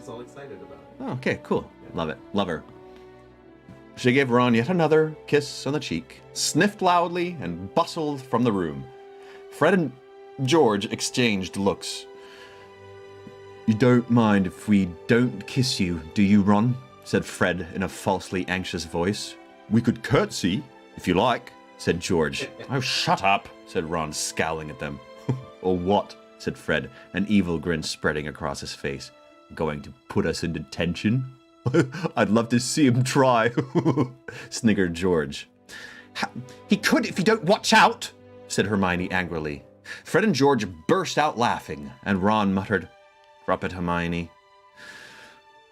all excited about it. Oh, okay, cool. Love it. Love her. She gave Ron yet another kiss on the cheek, sniffed loudly, and bustled from the room. Fred and George exchanged looks. You don't mind if we don't kiss you, do you, Ron? Said Fred in a falsely anxious voice. We could curtsy, if you like, said George. Oh, shut up, said Ron, scowling at them. Or what? Said Fred, an evil grin spreading across his face. Going to put us in detention? I'd love to see him try, sniggered George. He could if you don't watch out, said Hermione angrily. Fred and George burst out laughing, and Ron muttered, Drop it, Hermione.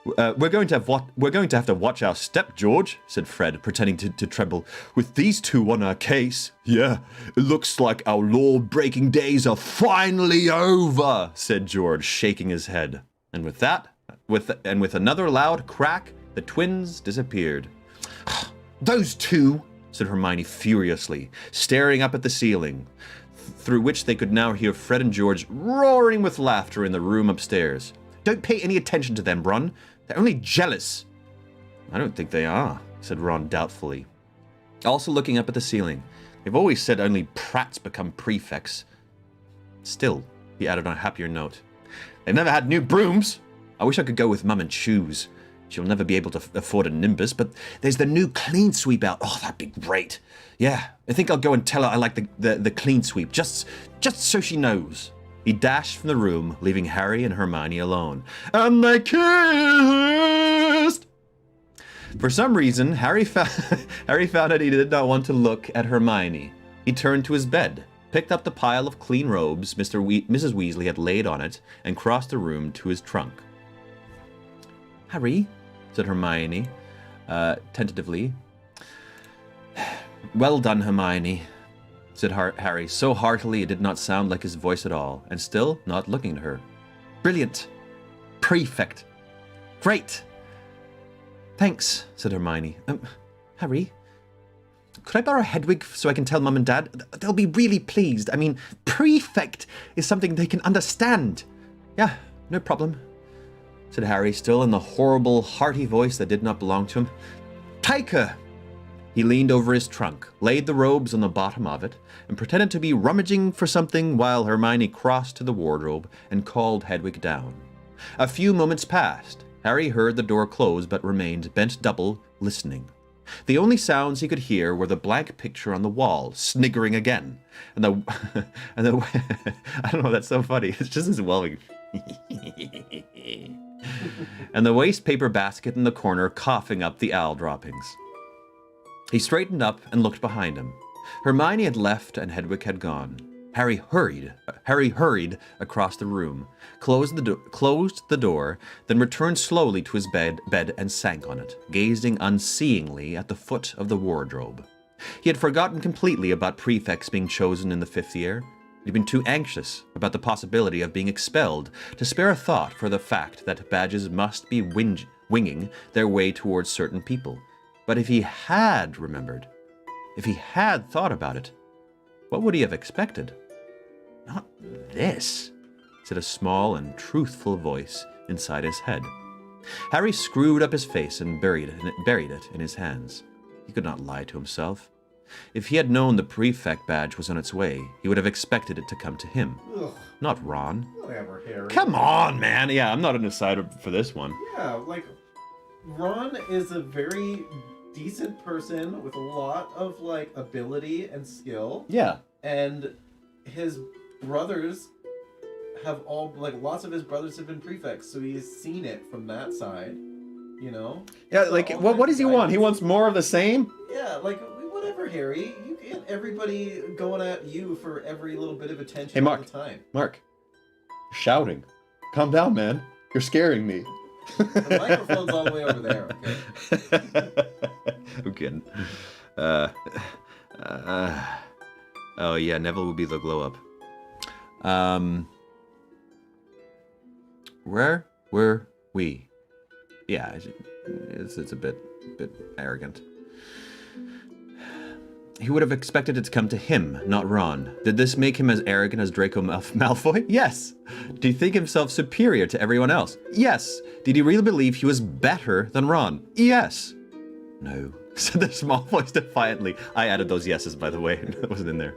We're going to have to watch our step, George, said Fred, pretending to tremble. With these two on our case. Yeah, it looks like our law-breaking days are finally over, said George, shaking his head. And with that, with another loud crack, the twins disappeared. Those two, said Hermione furiously, staring up at the ceiling, through which they could now hear Fred and George roaring with laughter in the room upstairs. Don't pay any attention to them, Ron. They're only jealous. I don't think they are, said Ron doubtfully. Also looking up at the ceiling. They've always said only prats become prefects. Still, he added on a happier note. They've never had new brooms. I wish I could go with Mum and choose. She'll never be able to afford a Nimbus, but there's the new clean sweep out. Oh, that'd be great. Yeah, I think I'll go and tell her I like the clean sweep, just so she knows. He dashed from the room, leaving Harry and Hermione alone. And they kissed! For some reason, Harry found that he did not want to look at Hermione. He turned to his bed, picked up the pile of clean robes Mrs. Weasley had laid on it, and crossed the room to his trunk. Harry, said Hermione, tentatively. Well done, Hermione, said Harry, so heartily it did not sound like his voice at all, and still not looking at her. Brilliant. Prefect. Great. Thanks, said Hermione. Harry, could I borrow Hedwig so I can tell Mum and Dad? They'll be really pleased. I mean, prefect is something they can understand. Yeah, no problem, said Harry, still in the horrible, hearty voice that did not belong to him. Take her. He leaned over his trunk, laid the robes on the bottom of it, and pretended to be rummaging for something while Hermione crossed to the wardrobe and called Hedwig down. A few moments passed. Harry heard the door close but remained bent double, listening. The only sounds he could hear were the blank picture on the wall, sniggering again, and the I don't know, that's so funny. It's just as well. And the waste paper basket in the corner coughing up the owl droppings. He straightened up and looked behind him. Hermione had left and Hedwig had gone. Harry hurried across the room, closed the door, then returned slowly to his bed and sank on it, gazing unseeingly at the foot of the wardrobe. He had forgotten completely about prefects being chosen in the 5th year. He'd been too anxious about the possibility of being expelled to spare a thought for the fact that badges must be winging their way towards certain people. But if he had remembered, if he had thought about it, what would he have expected? Not this, said a small and truthful voice inside his head. Harry screwed up his face and buried it in his hands. He could not lie to himself. If he had known the prefect badge was on its way, he would have expected it to come to him, not Ron. Whatever, Harry. Come on, man. Yeah, I'm not an decider for this one. Yeah, like, Ron is a very decent person with a lot of, like, ability and skill. Yeah. And his brothers have all, like, lots of his brothers have been prefects, so he's seen it from that side, you know? Yeah, So like, all what does he want? He guidance- wants more of the same? Yeah, like, whatever, Harry. You get everybody going at you for every little bit of attention Hey, Mark. all the time. Mark, you're shouting. Calm down, man. You're scaring me. The microphone's all the way over there, okay? I'm kidding. Oh yeah, Neville will be the glow up. Where were we? Yeah, it's a bit arrogant. He would have expected it to come to him, not Ron. Did this make him as arrogant as Draco Malfoy? Yes. Did he think himself superior to everyone else? Yes. Did he really believe he was better than Ron? Yes. No, said the small voice defiantly. I added those yeses, by the way. That wasn't in there.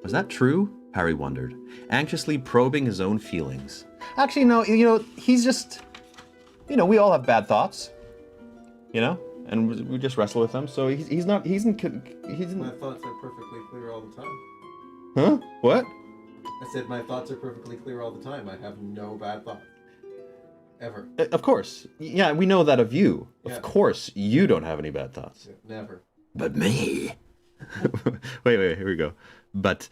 Was that true? Harry wondered, anxiously probing his own feelings. Actually, no, he's just, we all have bad thoughts, and we just wrestle with them. So he's not. My thoughts are perfectly clear all the time. Huh? What? I said my thoughts are perfectly clear all the time. I have no bad thoughts. Ever. Of course. Yeah, we know that of you. Yeah. Of course, you don't have any bad thoughts. Never. But me. wait, here we go. But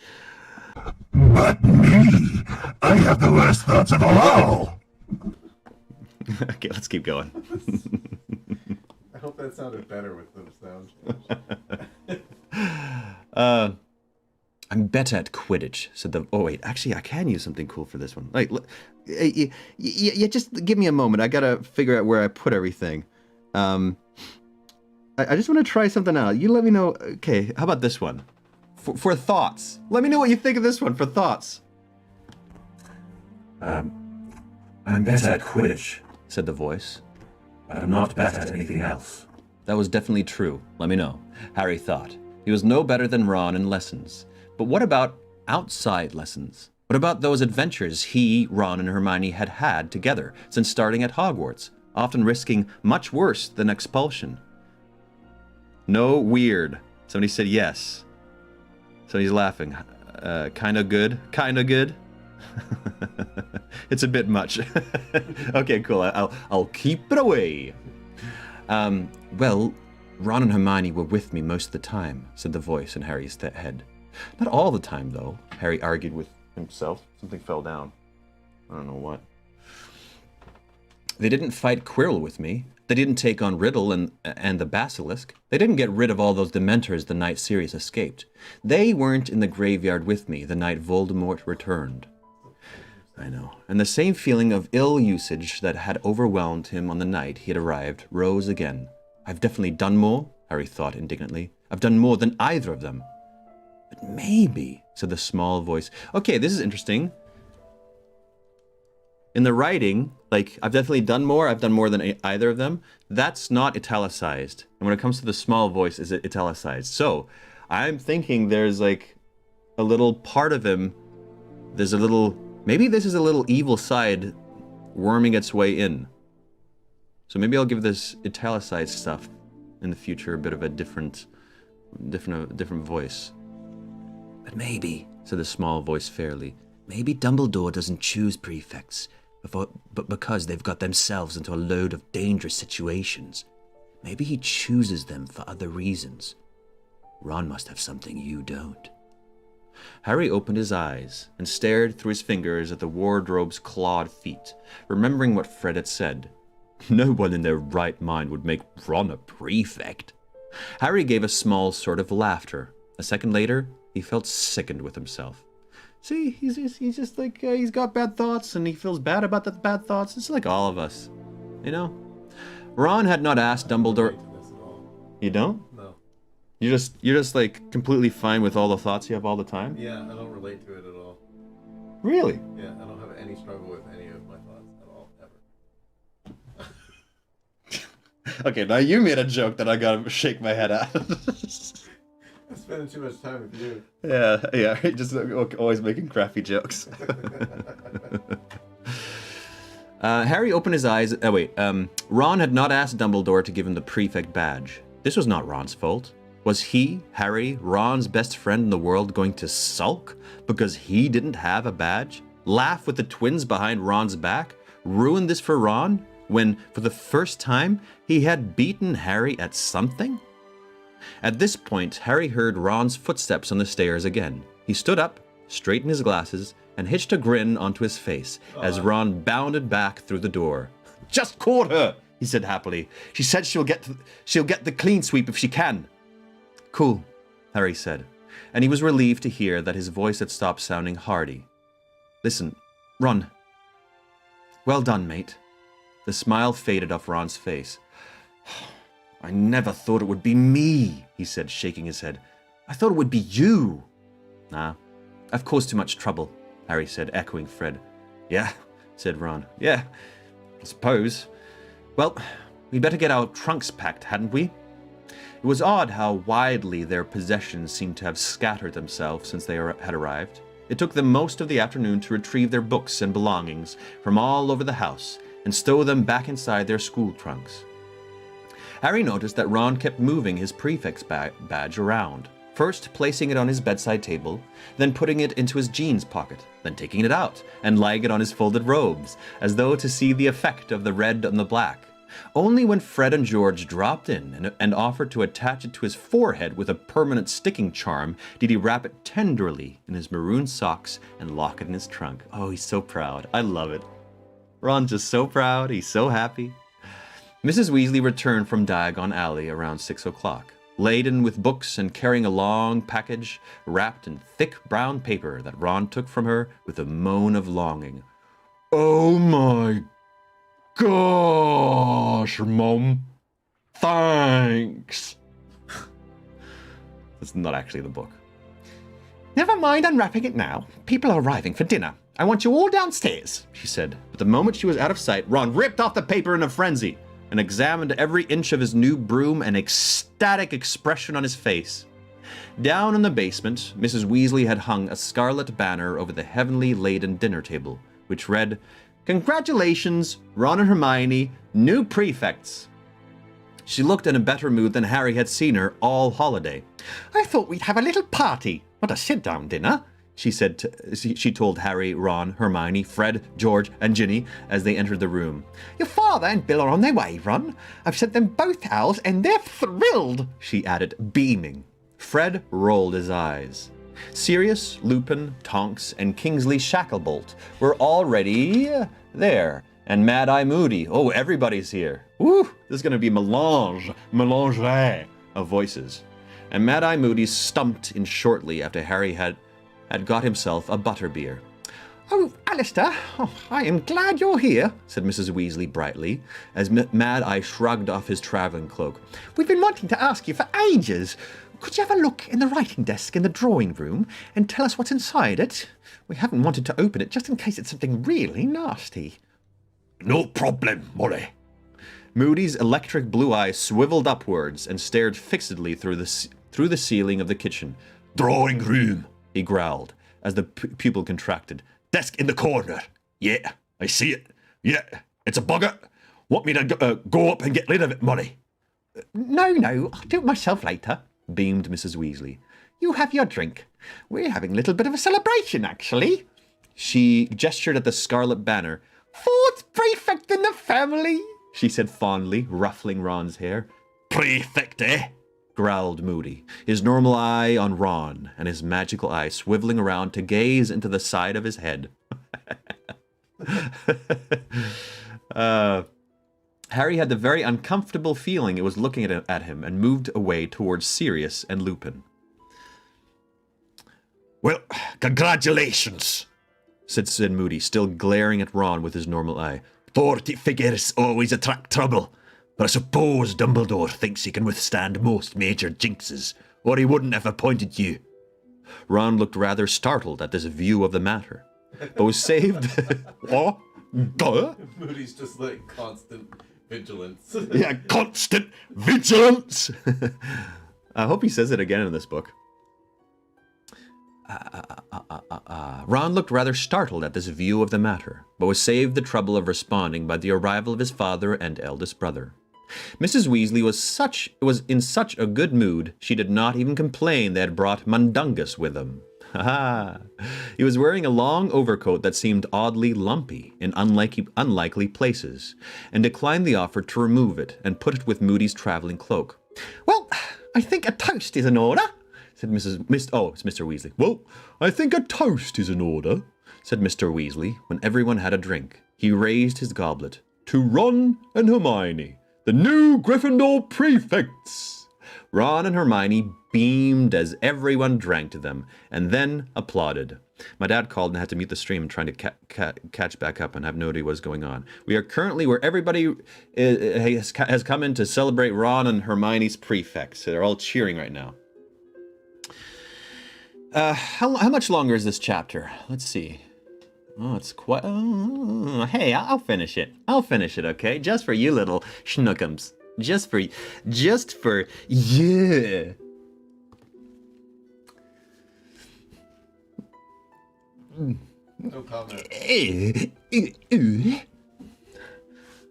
me, I have the worst thoughts of all. okay, let's keep going. I hope that sounded better with the sound change. I'm better at Quidditch, said the... Oh, wait, actually, I can use something cool for this one. Like, yeah, just give me a moment. I gotta figure out where I put everything. I just want to try something out. You let me know... Okay, how about this one? For thoughts. Let me know what you think of this one for thoughts. I'm better at Quidditch, said the voice. but I'm not better at anything else. That was definitely true. Let me know. Harry thought. He was no better than Ron in lessons. But what about outside lessons? What about those adventures he, Ron, and Hermione had had together since starting at Hogwarts, often risking much worse than expulsion? No, weird. Somebody said yes. Somebody's laughing. Kinda good? Kinda good? It's a bit much. Okay, cool. I'll keep it away. Well, Ron and Hermione were with me most of the time, said the voice in Harry's head. Not all the time, though, Harry argued with himself. Something fell down. I don't know what. They didn't fight Quirrell with me. They didn't take on Riddle and the Basilisk. They didn't get rid of all those Dementors the night Sirius escaped. They weren't in the graveyard with me the night Voldemort returned. I know. And the same feeling of ill usage that had overwhelmed him on the night he had arrived rose again. I've definitely done more, Harry thought indignantly. I've done more than either of them. But maybe, said the small voice. Okay, this is interesting. In the writing, like, I've definitely done more. I've done more than either of them. That's not italicized. And when it comes to the small voice, is it italicized? So I'm thinking there's like a little part of him. There's a little, maybe this is a little evil side worming its way in. So maybe I'll give this italicized stuff in the future a bit of a different voice. But maybe, Said the small voice fairly. maybe Dumbledore doesn't choose prefects, but because they've got themselves into a load of dangerous situations. Maybe he chooses them for other reasons. Ron must have something you don't. Harry opened his eyes and stared through his fingers at the wardrobe's clawed feet, remembering what Fred had said. No one in their right mind would make Ron a prefect. Harry gave a small sort of laughter. A second later, he felt sickened with himself. See, he's just like, he's got bad thoughts and he feels bad about the bad thoughts. It's like all of us, you know? Ron had not asked Dumbledore... To this at all. You don't? No. You're just like completely fine with all the thoughts you have all the time? Yeah, I don't relate to it at all. Really? Yeah, I don't have any struggle with any of my thoughts at all, ever. Okay, now you made a joke that I gotta shake my head at. I'm spending too much time with you. Yeah, just always making crappy jokes. Harry opened his eyes. Ron had not asked Dumbledore to give him the prefect badge. This was not Ron's fault. Was he, Harry, Ron's best friend in the world, going to sulk because he didn't have a badge? Laugh with the twins behind Ron's back? Ruin this for Ron when, for the first time, he had beaten Harry at something? At this point, Harry heard Ron's footsteps on the stairs again. He stood up, straightened his glasses, and hitched a grin onto his face as Ron bounded back through the door. "Just caught her," he said happily. "She said she'll get the clean sweep if she can." "Cool," Harry said, and he was relieved to hear that his voice had stopped sounding hearty. "Listen, Ron. Well done, mate." The smile faded off Ron's face. "I never thought it would be me," he said, shaking his head. "I thought it would be you." "Nah, I've caused too much trouble," Harry said, echoing Fred. "Yeah," said Ron. "Yeah, I suppose. Well, we'd better get our trunks packed, hadn't we?" It was odd how widely their possessions seemed to have scattered themselves since they had arrived. It took them most of the afternoon to retrieve their books and belongings from all over the house and stow them back inside their school trunks. Harry noticed that Ron kept moving his prefect's badge around, first placing it on his bedside table, then putting it into his jeans pocket, then taking it out and laying it on his folded robes, as though to see the effect of the red on the black. Only when Fred and George dropped in and offered to attach it to his forehead with a permanent sticking charm did he wrap it tenderly in his maroon socks and lock it in his trunk. Oh, he's so proud. I love it. Ron's just so proud. He's so happy. Mrs. Weasley returned from Diagon Alley around 6 o'clock, laden with books and carrying a long package wrapped in thick brown paper that Ron took from her with a moan of longing. "Oh my gosh, Mum. Thanks." That's not actually the book. "Never mind unwrapping it now. People are arriving for dinner. I want you all downstairs," she said. But the moment she was out of sight, Ron ripped off the paper in a frenzy and examined every inch of his new broom, an ecstatic expression on his face. Down in the basement, Mrs. Weasley had hung a scarlet banner over the heavily laden dinner table, which read, "Congratulations, Ron and Hermione, new prefects." She looked in a better mood than Harry had seen her all holiday. "I thought we'd have a little party, not a sit-down dinner," she said. She told Harry, Ron, Hermione, Fred, George, and Ginny as they entered the room. "Your father and Bill are on their way, Ron. I've sent them both owls, and they're thrilled," she added, beaming. Fred rolled his eyes. Sirius, Lupin, Tonks, and Kingsley Shacklebolt were already there, and Mad-Eye Moody. Oh, everybody's here. Woo! This is going to be melange of voices. And Mad-Eye Moody stumped in shortly after Harry had got himself a butterbeer. "Oh, Alistair, I am glad you're here," said Mrs. Weasley brightly, as Mad-Eye shrugged off his traveling cloak. "We've been wanting to ask you for ages. Could you have a look in the writing desk in the drawing room and tell us what's inside it? We haven't wanted to open it just in case it's something really nasty. No problem, Molly. Moody's electric blue eyes swiveled upwards and stared fixedly through the ceiling of the kitchen. Drawing room, he growled as the pupil contracted. Desk in the corner. Yeah, I see it. Yeah, it's a bugger. Want me to go up and get rid of it, Molly? No, I'll do it myself later, beamed Mrs. Weasley. You have your drink. We're having a little bit of a celebration, actually. She gestured at the scarlet banner. 4th prefect in the family, she said fondly, ruffling Ron's hair. Prefect, eh? Growled Moody, his normal eye on Ron and his magical eye swiveling around to gaze into the side of his head. Harry had the very uncomfortable feeling it was looking at him and moved away towards Sirius and Lupin. Well, congratulations, said Moody, still glaring at Ron with his normal eye. 40 figures always attract trouble, but I suppose Dumbledore thinks he can withstand most major jinxes, or he wouldn't have appointed you. Ron looked rather startled at this view of the matter, but was saved... What? Duh? Moody's just like constant vigilance. Yeah, constant vigilance! I hope he says it again in this book. Ron looked rather startled at this view of the matter, but was saved the trouble of responding by the arrival of his father and eldest brother. Mrs. Weasley was in such a good mood, she did not even complain they had brought Mundungus with them. He was wearing a long overcoat that seemed oddly lumpy in unlikely places, and declined the offer to remove it and put it with Moody's traveling cloak. Well, I think a toast is in order, said it's Mr. Weasley. Well, I think a toast is in order, said Mr. Weasley, when everyone had a drink. He raised his goblet. To Ron and Hermione, the new Gryffindor prefects. Ron and Hermione beamed as everyone drank to them, and then applauded. My dad called and I had to mute the stream, trying to catch back up and have no idea what's going on. We are currently where everybody has come in to celebrate Ron and Hermione's prefects. So they're all cheering right now. How much longer is this chapter? Let's see. Oh, it's quite... Oh, hey, I'll finish it. Okay? Just for you little schnookums. Just for... Yeah. No comment.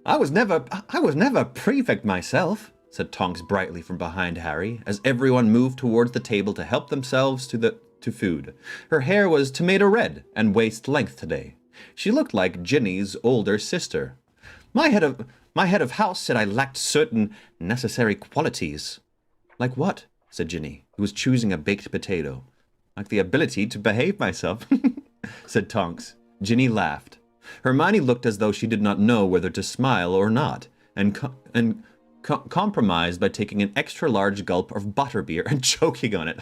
I was never a prefect myself, said Tonks brightly from behind Harry, as everyone moved towards the table to help themselves to food. Her hair was tomato red and waist length today. She looked like Ginny's older sister. My head of house said I lacked certain necessary qualities. Like what? Said Ginny, who was choosing a baked potato. Like the ability to behave myself, said Tonks. Ginny laughed. Hermione looked as though she did not know whether to smile or not, and compromised by taking an extra large gulp of butterbeer and choking on it.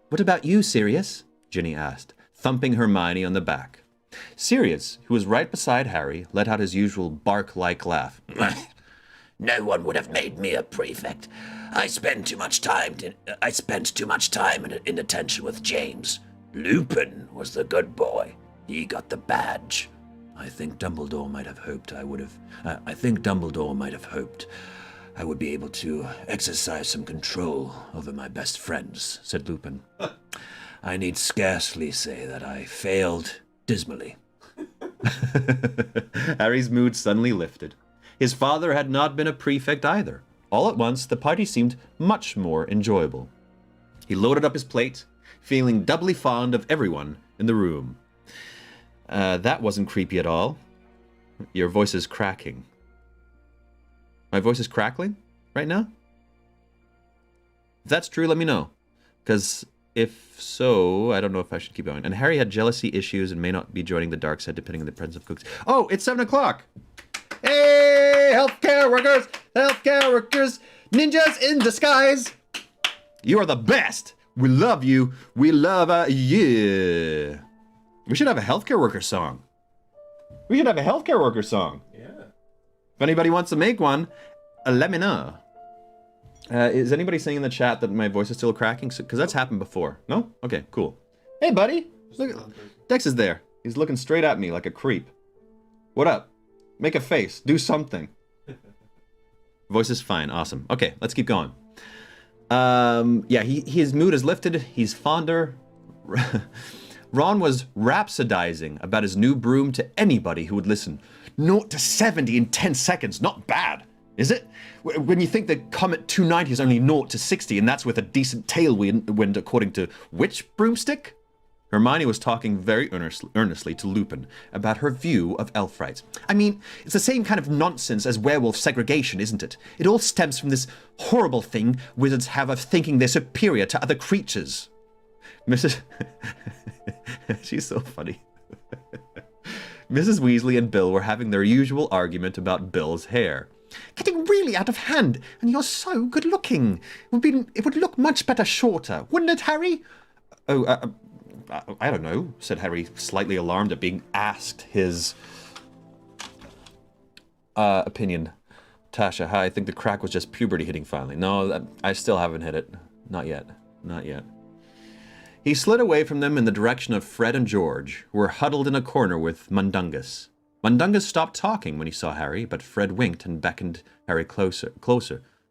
What about you, Sirius? Ginny asked, thumping Hermione on the back. Sirius, who was right beside Harry, let out his usual bark-like laugh. No one would have made me a prefect. I spent too much time in attention with James. Lupin was the good boy. He got the badge. I think Dumbledore might have hoped I would be able to exercise some control over my best friends, said Lupin. I need scarcely say that I failed dismally. Harry's mood suddenly lifted. His father had not been a prefect either. All at once, the party seemed much more enjoyable. He loaded up his plate, feeling doubly fond of everyone in the room. That wasn't creepy at all. Your voice is cracking. My voice is crackling right now? If that's true, let me know. Because if so, I don't know if I should keep going. And Harry had jealousy issues and may not be joining the dark side depending on the presence of cooks. Oh, it's 7 o'clock. Hey, healthcare workers, ninjas in disguise. You are the best. We love you. We love you. We should have a healthcare worker song. Yeah. If anybody wants to make one, let me know. Is anybody saying in the chat that my voice is still cracking? Because that's happened before. No? Okay, cool. Hey, buddy. Look, Dex is there. He's looking straight at me like a creep. What up? Make a face. Do something. Voice is fine. Awesome. Okay, let's keep going. Yeah, his mood is lifted. He's fonder. Ron was rhapsodizing about his new broom to anybody who would listen. 0 to 70 in 10 seconds. Not bad, is it? When you think the Comet 290 is only 0 to 60, and that's with a decent tailwind according to which broomstick? Hermione was talking very earnestly to Lupin about her view of elf rights. I mean, it's the same kind of nonsense as werewolf segregation, isn't it? It all stems from this horrible thing wizards have of thinking they're superior to other creatures. Mrs. She's so funny. Mrs. Weasley and Bill were having their usual argument about Bill's hair. Getting really out of hand, and you're so good looking. It would look much better shorter, wouldn't it, Harry? Oh, I don't know, said Harry, slightly alarmed at being asked his opinion. Tasha, hi, I think the crack was just puberty hitting finally. No, I still haven't hit it. Not yet. Not yet. He slid away from them in the direction of Fred and George, who were huddled in a corner with Mundungus. Mundungus stopped talking when he saw Harry, but Fred winked and beckoned Harry closer.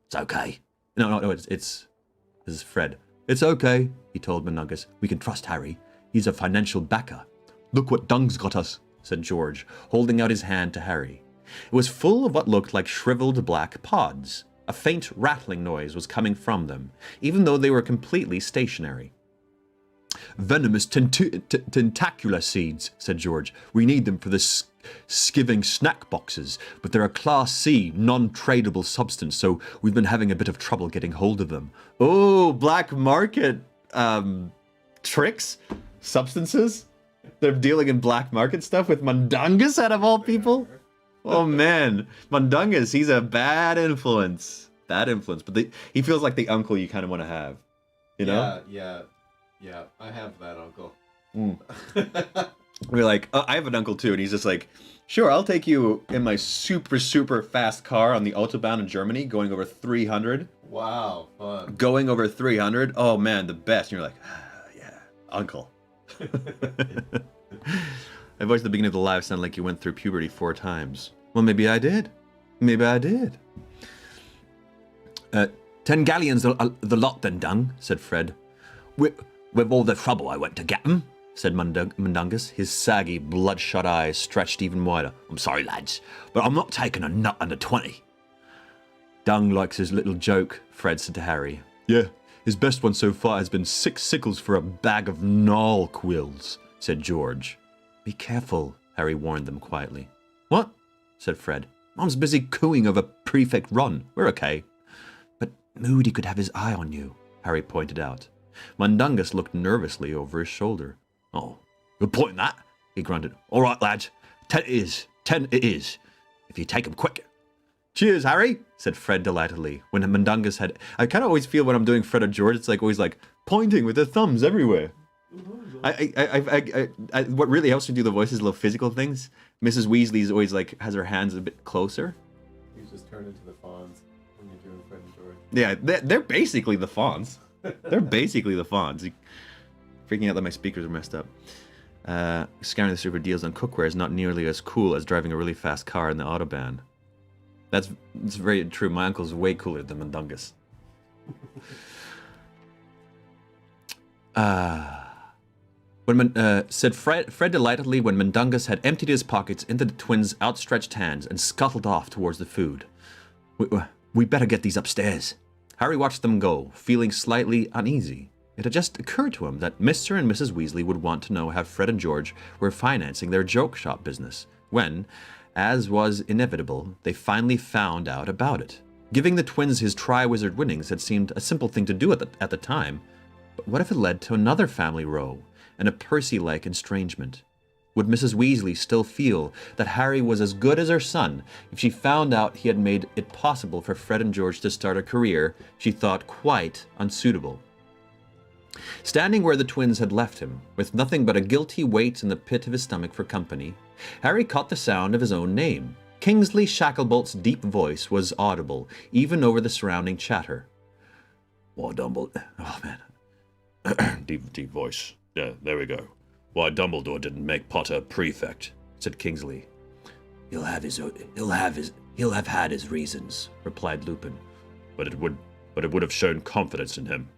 It's okay. No, this is Fred. It's okay, he told Mundungus. We can trust Harry. He's a financial backer. Look what Dung's got us, said George, holding out his hand to Harry. It was full of what looked like shriveled black pods. A faint rattling noise was coming from them, even though they were completely stationary. Venomous tentacular seeds, said George. We need them for the skiving snack boxes, but they're a Class C, non-tradable substance, so we've been having a bit of trouble getting hold of them. Oh, black market tricks? Substances? They're dealing in black market stuff with Mundungus out of all people? Oh man, Mundungus, he's a bad influence. Bad influence, but he feels like the uncle you kind of want to have. You know? Yeah, I have that uncle. We're like, oh, I have an uncle too, and he's just like, sure, I'll take you in my super, super fast car on the Autobahn in Germany, going over 300. Wow, fun. Going over 300, oh man, the best. And you're like, yeah, uncle. My voice at the beginning of the live sounded like you went through puberty 4 times. Well, maybe I did. 10 galleons the lot then, Dung, said Fred. With all the trouble I went to get them, said Mundungus, his saggy, bloodshot eyes stretched even wider. I'm sorry, lads, but I'm not taking a nut under 20. Dung likes his little joke, Fred said to Harry. Yeah, his best one so far has been 6 sickles for a bag of gnarl quills, said George. Be careful, Harry warned them quietly. What? Said Fred. Mom's busy cooing over Prefect Ron. We're okay. But Moody could have his eye on you, Harry pointed out. Mundungus looked nervously over his shoulder. Oh, good point that, he grunted. All right, lads, 10 it is. 10 it is. If you take 'em quick. Cheers, Harry, said Fred delightedly. When Mundungus had... I kind of always feel when I'm doing Fred or George, it's like always like pointing with their thumbs everywhere. What really helps me do the voices, little physical things. Mrs. Weasley's always like has her hands a bit closer. You just turn into the Fawns when you're doing Fred and George. Yeah, they're basically the Fawns. They're basically the Fawns. Freaking out that my speakers are messed up. Scouring the super deals on cookware is not nearly as cool as driving a really fast car in the Autobahn. That's very true. My uncle's way cooler than Mundungus. Said Fred delightedly when Mundungus had emptied his pockets into the twins' outstretched hands and scuttled off towards the food. We better get these upstairs. Harry watched them go, feeling slightly uneasy. It had just occurred to him that Mr. and Mrs. Weasley would want to know how Fred and George were financing their joke shop business, when, as was inevitable, they finally found out about it. Giving the twins his Triwizard winnings had seemed a simple thing to do at the time, but what if it led to another family row, and a Percy-like estrangement? Would Mrs. Weasley still feel that Harry was as good as her son if she found out he had made it possible for Fred and George to start a career she thought quite unsuitable? Standing where the twins had left him, with nothing but a guilty weight in the pit of his stomach for company, Harry caught the sound of his own name. Kingsley Shacklebolt's deep voice was audible, even over the surrounding chatter. Why, Dumbledore... Oh, man. Deep voice. Yeah, there we go. Why Dumbledore didn't make Potter prefect, said Kingsley. He'll have had his reasons, replied Lupin. but it would have shown confidence in him.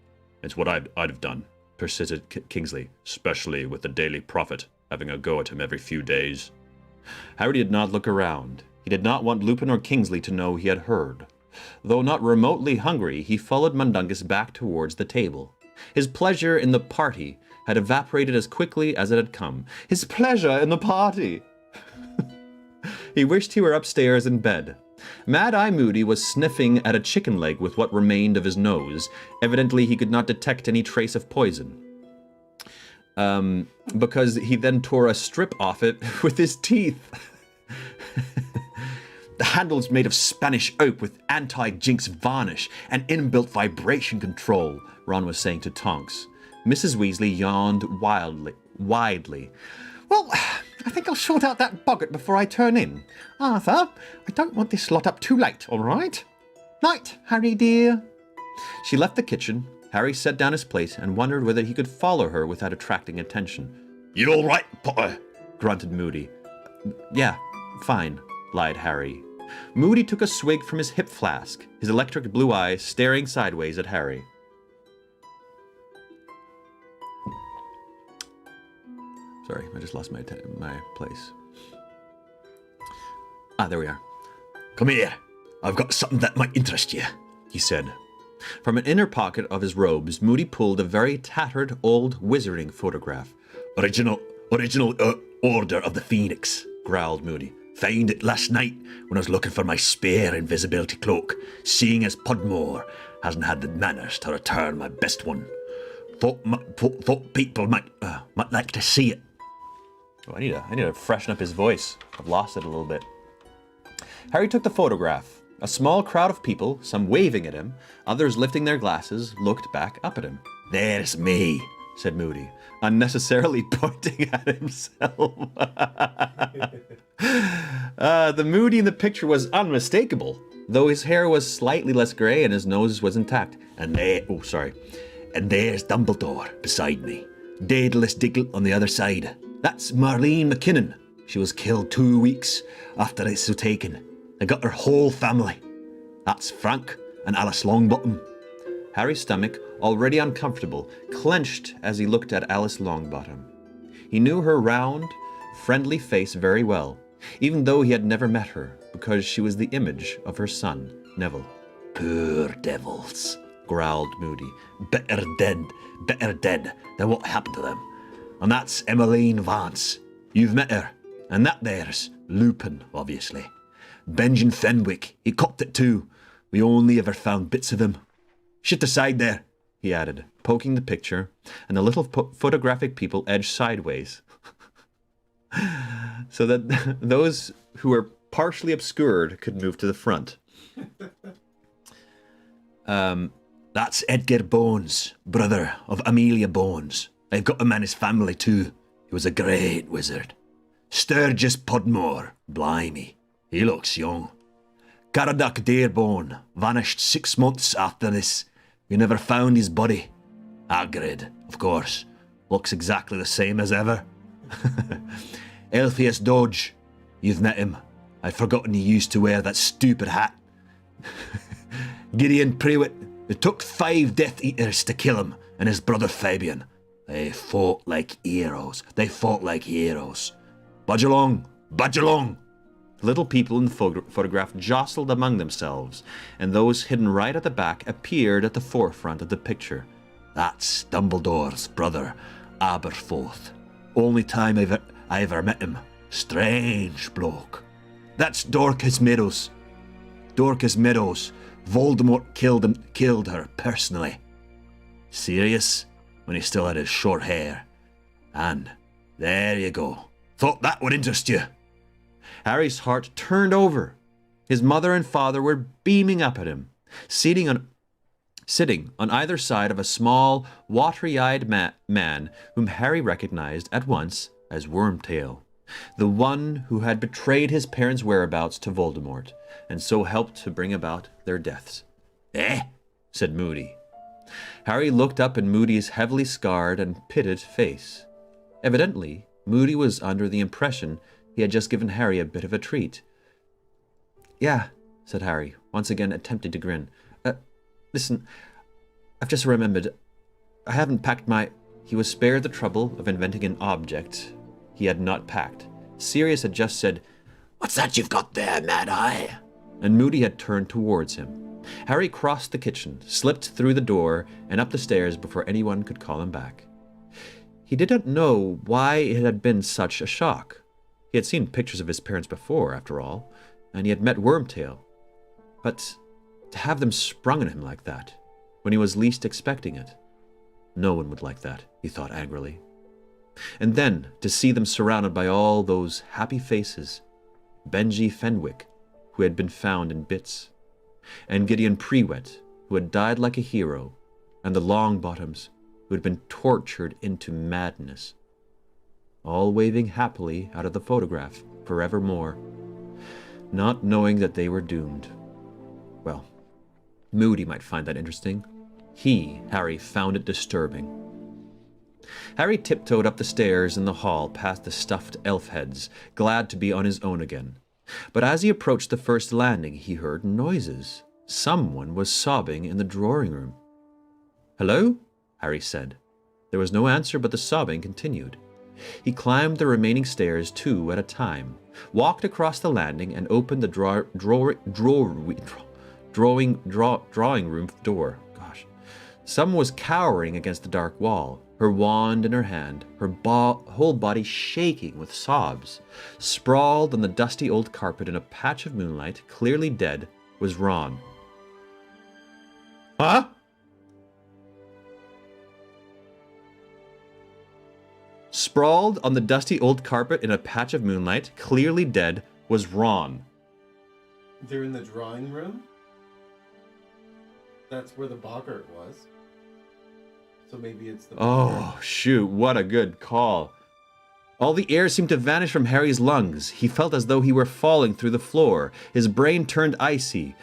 It's what I'd have done, persisted Kingsley. especially with the Daily Prophet having a go at him every few days. Harry did not look around. He did not want Lupin or Kingsley to know he had heard. Though not remotely hungry, he followed Mundungus back towards the table. His pleasure in the party had evaporated as quickly as it had come. His pleasure in the party! He wished he were upstairs in bed. Mad-Eye Moody was sniffing at a chicken leg with what remained of his nose. Evidently, he could not detect any trace of poison. Because he then tore a strip off it with his teeth. The handle's made of Spanish oak with anti-jinx varnish and inbuilt vibration control, Ron was saying to Tonks. Mrs. Weasley yawned widely. Well, I think I'll sort out that boggart before I turn in. Arthur, I don't want this lot up too late, all right? Night, Harry dear. She left the kitchen. Harry set down his plate and wondered whether he could follow her without attracting attention. You all right, Potter? Grunted Moody. Yeah, fine, lied Harry. Moody took a swig from his hip flask, his electric blue eyes staring sideways at Harry. Sorry, I just lost my place. Ah, there we are. Come here. I've got something that might interest you, he said. From an inner pocket of his robes, Moody pulled a very tattered old wizarding photograph. Original Order of the Phoenix, growled Moody. Found it last night when I was looking for my spare invisibility cloak, seeing as Podmore hasn't had the manners to return my best one. Thought people might like to see it. Oh, I need to freshen up his voice. I've lost it a little bit. Harry took the photograph. A small crowd of people, some waving at him, others lifting their glasses, looked back up at him. There's me, said Moody, unnecessarily pointing at himself. The Moody in the picture was unmistakable, though his hair was slightly less grey and his nose was intact. And there's Dumbledore beside me. Daedalus Diggle on the other side. That's Marlene McKinnon. She was killed 2 weeks after it's taken. They got her whole family. That's Frank and Alice Longbottom. Harry's stomach, already uncomfortable, clenched as he looked at Alice Longbottom. He knew her round, friendly face very well, even though he had never met her, because she was the image of her son, Neville. Poor devils, growled Moody. Better dead than what happened to them. And that's Emmeline Vance. You've met her. And that there's Lupin, obviously. Benjamin Fenwick, he copped it too. We only ever found bits of him. Shit aside there, he added, poking the picture, and the little photographic people edged sideways, so that those who were partially obscured could move to the front. That's Edgar Bones, brother of Amelia Bones. I've got him and his family too. He was a great wizard. Sturgis Podmore, blimey, he looks young. Caradoc Dearbone vanished 6 months after this. We never found his body. Hagrid, of course, looks exactly the same as ever. Elphias Dodge, you've met him. I'd forgotten he used to wear that stupid hat. Gideon Prewitt, it took 5 Death Eaters to kill him, and his brother Fabian. They fought like heroes. Budge along, budge along. The little people in the photograph jostled among themselves, and those hidden right at the back appeared at the forefront of the picture. That's Dumbledore's brother, Aberforth. Only time I ever met him. Strange bloke. That's Dorcas Meadows. Voldemort killed her personally. Serious? When he still had his short hair. And there you go. Thought that would interest you. Harry's heart turned over. His mother and father were beaming up at him, sitting on either side of a small, watery-eyed man whom Harry recognized at once as Wormtail, the one who had betrayed his parents' whereabouts to Voldemort, and so helped to bring about their deaths. Eh? Said Moody. Harry looked up in Moody's heavily scarred and pitted face. Evidently, Moody was under the impression he had just given Harry a bit of a treat. "Yeah," said Harry, once again attempting to grin. Listen, I've just remembered. I haven't packed my..." He was spared the trouble of inventing an object he had not packed. Sirius had just said, "What's that you've got there, Mad-Eye?" And Moody had turned towards him. Harry crossed the kitchen, slipped through the door, and up the stairs before anyone could call him back. He did not know why it had been such a shock. He had seen pictures of his parents before, after all, and he had met Wormtail. But to have them sprung on him like that, when he was least expecting it, no one would like that, he thought angrily. And then to see them surrounded by all those happy faces, Benji Fenwick, who had been found in bits, and Gideon Prewett, who had died like a hero, and the Longbottoms, who had been tortured into madness, all waving happily out of the photograph forevermore, not knowing that they were doomed. Well, Moody might find that interesting. He, Harry, found it disturbing. Harry tiptoed up the stairs in the hall past the stuffed elf heads, glad to be on his own again. But as he approached the first landing, he heard noises. Someone was sobbing in the drawing room. "Hello?" Harry said. There was no answer, but the sobbing continued. He climbed the remaining stairs 2 at a time, walked across the landing, and opened the drawing room door. Gosh. Someone was cowering against the dark wall, her wand in her hand, her whole body shaking with sobs. Sprawled on the dusty old carpet in a patch of moonlight, clearly dead, was Ron. "Huh?" Sprawled on the dusty old carpet in a patch of moonlight, clearly dead, was Ron. They're in the drawing room? That's where the boggart was. So maybe it's the boggart. Oh, shoot, what a good call. All the air seemed to vanish from Harry's lungs. He felt as though he were falling through the floor. His brain turned icy.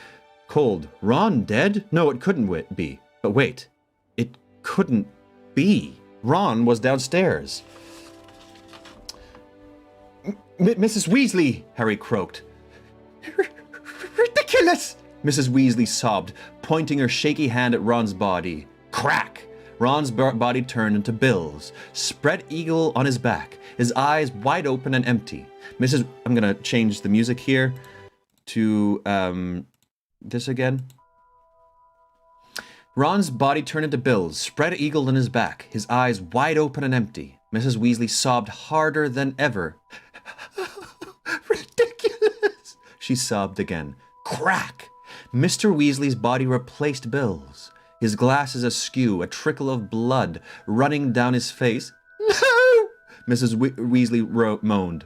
Cold. Ron dead? No, it couldn't be. But wait. It couldn't be. Ron was downstairs. Mrs. Weasley, Harry croaked. Ridiculous! Mrs. Weasley sobbed, pointing her shaky hand at Ron's body. Crack! Ron's body turned into Bill's, spread eagle on his back, his eyes wide open and empty. I'm gonna change the music here to this again. Ron's body turned into Bill's, spread eagle on his back, his eyes wide open and empty. Mrs. Weasley sobbed harder than ever. Ridiculous! She sobbed again. Crack! Mr. Weasley's body replaced Bill's, his glasses askew, a trickle of blood running down his face. No! Mrs. Weasley moaned.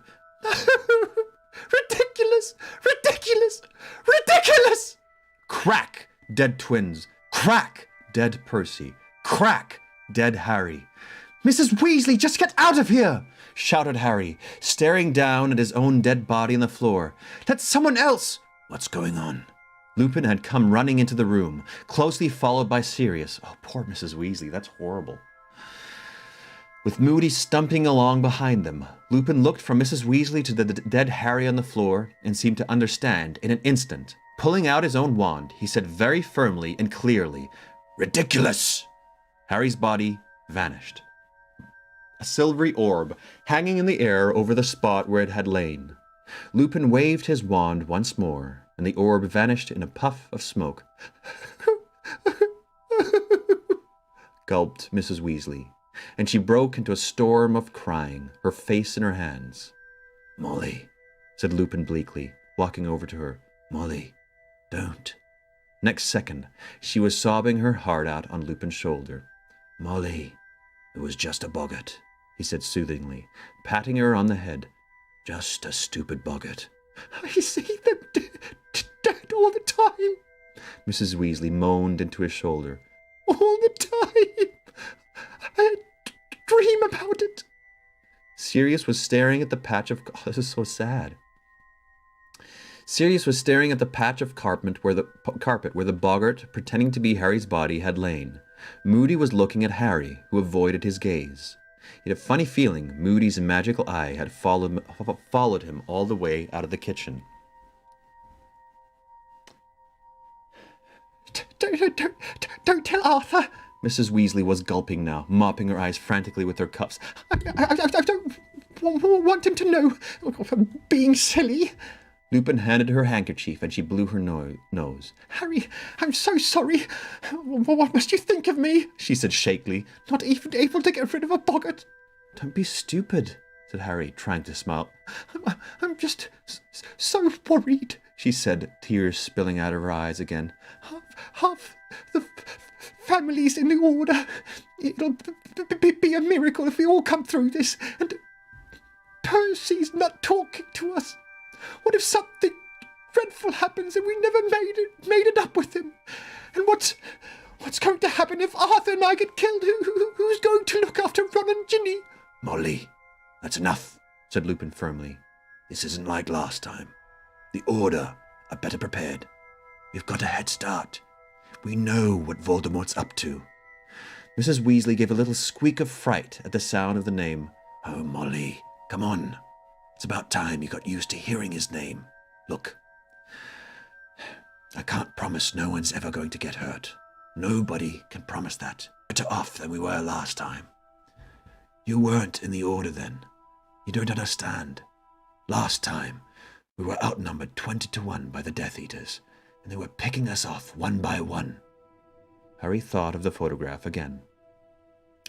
Ridiculous! Ridiculous! Ridiculous! Crack! Dead twins. Crack! Dead Percy. Crack! Dead Harry. Mrs. Weasley, just get out of here! Shouted Harry, staring down at his own dead body on the floor. Let someone else... What's going on? Lupin had come running into the room, closely followed by Sirius. Oh, poor Mrs. Weasley, that's horrible. With Moody stumping along behind them, Lupin looked from Mrs. Weasley to the dead Harry on the floor and seemed to understand in an instant. Pulling out his own wand, he said very firmly and clearly, Ridiculous! Harry's body vanished. A silvery orb hanging in the air over the spot where it had lain. Lupin waved his wand once more, and the orb vanished in a puff of smoke. Gulped Mrs. Weasley, and she broke into a storm of crying, her face in her hands. Molly, said Lupin bleakly, walking over to her. Molly, don't. Next second, she was sobbing her heart out on Lupin's shoulder. Molly, it was just a boggart, he said soothingly, patting her on the head. Just a stupid boggart. I see them dead all the time, Mrs. Weasley moaned into his shoulder. All the time. I dream about it. Sirius was staring at the patch of... Oh, this is so sad. Sirius was staring at the patch of carpet where the boggart, pretending to be Harry's body, had lain. Moody was looking at Harry, who avoided his gaze. He had a funny feeling Moody's magical eye had followed him all the way out of the kitchen. Don't tell Arthur! Mrs. Weasley was gulping now, mopping her eyes frantically with her cuffs. I don't want him to know. I'm being silly. Lupin handed her handkerchief and she blew her nose. Harry, I'm so sorry. What must you think of me? She said shakily, not even able to get rid of a boggart. Don't be stupid, said Harry, trying to smile. I'm just so worried, she said, tears spilling out of her eyes again. Half the families in the Order. It'll be a miracle if we all come through this. And Percy's not talking to us. What if something dreadful happens and we never made it up with him? And what's going to happen if Arthur and I get killed? Who's going to look after Ron and Ginny? Molly, that's enough, said Lupin firmly. This isn't like last time. The Order are better prepared. We've got a head start. We know what Voldemort's up to. Mrs. Weasley gave a little squeak of fright at the sound of the name. Oh, Molly, come on. It's about time you got used to hearing his name. Look, I can't promise no one's ever going to get hurt. Nobody can promise that. Better off than we were last time. You weren't in the Order then. You don't understand. Last time, we were outnumbered 20-1 by the Death Eaters, and they were picking us off one by one. Harry thought of the photograph again.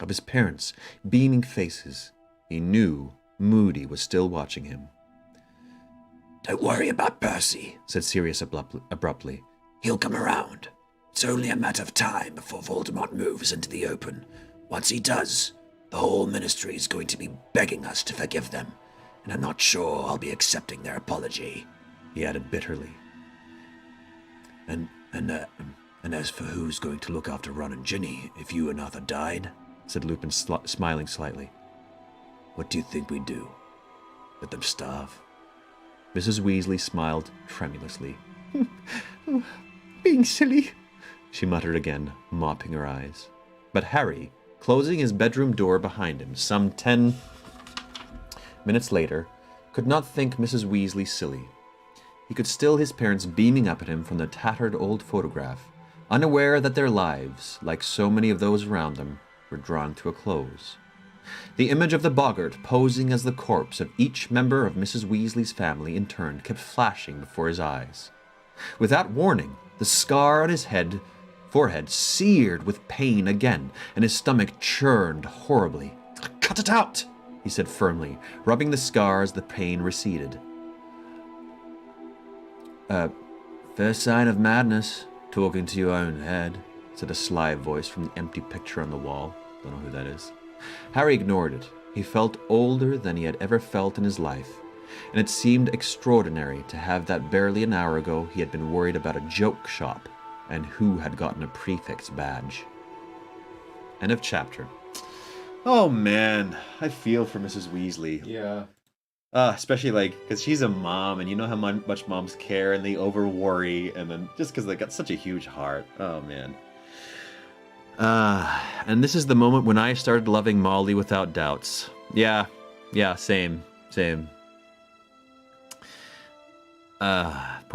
Of his parents' beaming faces. He knew Moody was still watching him. Don't worry about Percy, said Sirius abruptly. He'll come around. It's only a matter of time before Voldemort moves into the open. Once he does, the whole Ministry is going to be begging us to forgive them, and I'm not sure I'll be accepting their apology, he added bitterly. And as for who's going to look after Ron and Ginny if you and Arthur died, said Lupin, smiling slightly. What do you think we'd do? Let them starve? Mrs. Weasley smiled tremulously. Being silly, she muttered again, mopping her eyes. But Harry, closing his bedroom door behind him some 10 minutes later, could not think Mrs. Weasley silly. He could still his parents beaming up at him from the tattered old photograph, unaware that their lives, like so many of those around them, were drawing to a close. The image of the boggart posing as the corpse of each member of Mrs. Weasley's family in turn kept flashing before his eyes. Without warning, the scar on his forehead seared with pain again, and his stomach churned horribly. Cut it out, he said firmly, rubbing the scar as the pain receded. First sign of madness, talking to your own head, said a sly voice from the empty picture on the wall. Don't know who that is. Harry ignored it. He felt older than he had ever felt in his life, and it seemed extraordinary to have that barely an hour ago he had been worried about a joke shop and who had gotten a prefect's badge. End of chapter. Oh man, I feel for Mrs. Weasley. Yeah. Especially because she's a mom, and you know how much moms care and they over worry, and then just because they got such a huge heart. Oh man. And this is the moment when I started loving Molly without doubts. Yeah, same. Poor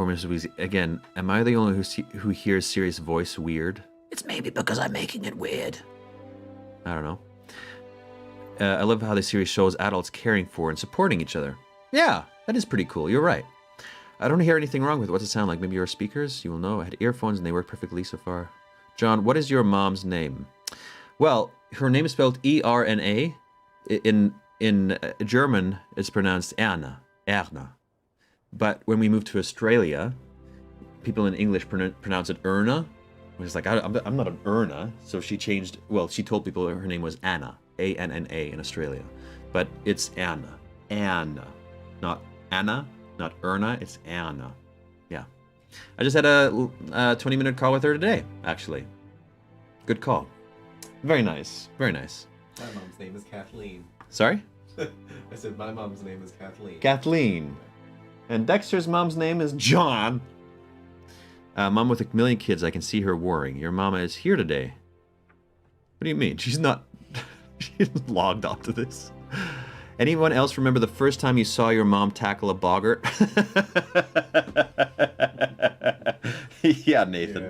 Mrs. Weasley. Again, am I the only who hears Sirius' voice weird? It's maybe because I'm making it weird. I don't know. I love how the series shows adults caring for and supporting each other. Yeah, that is pretty cool. You're right. I don't hear anything wrong with it. What's it sound like? Maybe your speakers? You will know. I had earphones and they work perfectly so far. John, what is your mom's name? Well, her name is spelled E-R-N-A. In German, it's pronounced Erna. But when we moved to Australia, people in English pronounce it Erna. Which is like, I'm not an Erna. So she changed, she told people her name was Anna. A-N-N-A in Australia. But it's Anna. Anna. Not Anna, not Erna, it's Anna. Yeah. I just had a 20-minute call with her today, actually. Good call. Very nice. Very nice. My mom's name is Kathleen. Sorry? I said my mom's name is Kathleen. Kathleen. And Dexter's mom's name is John. Mom with a million kids, I can see her worrying. Your mama is here today. What do you mean? She's not... She's logged onto this. Anyone else remember the first time you saw your mom tackle a boggart? Yeah, Nathan.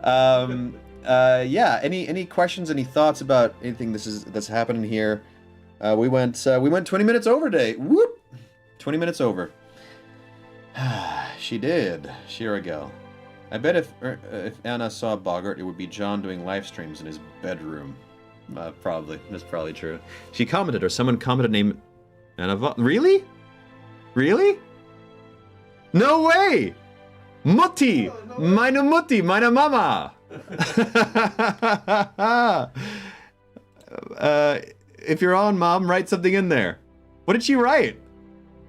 Yeah. Any questions? Any thoughts about anything that's happening here? We went 20 minutes over today. Whoop! 20 minutes over. She did. Shiragal. I bet if Anna saw a boggart, it would be John doing live streams in his bedroom. Probably. That's probably true. She commented, or someone commented name Anna Voth. Really? Really? No way! Mutti! Meine Mutti! Meine Mama! If you're on, Mom, write something in there. What did she write?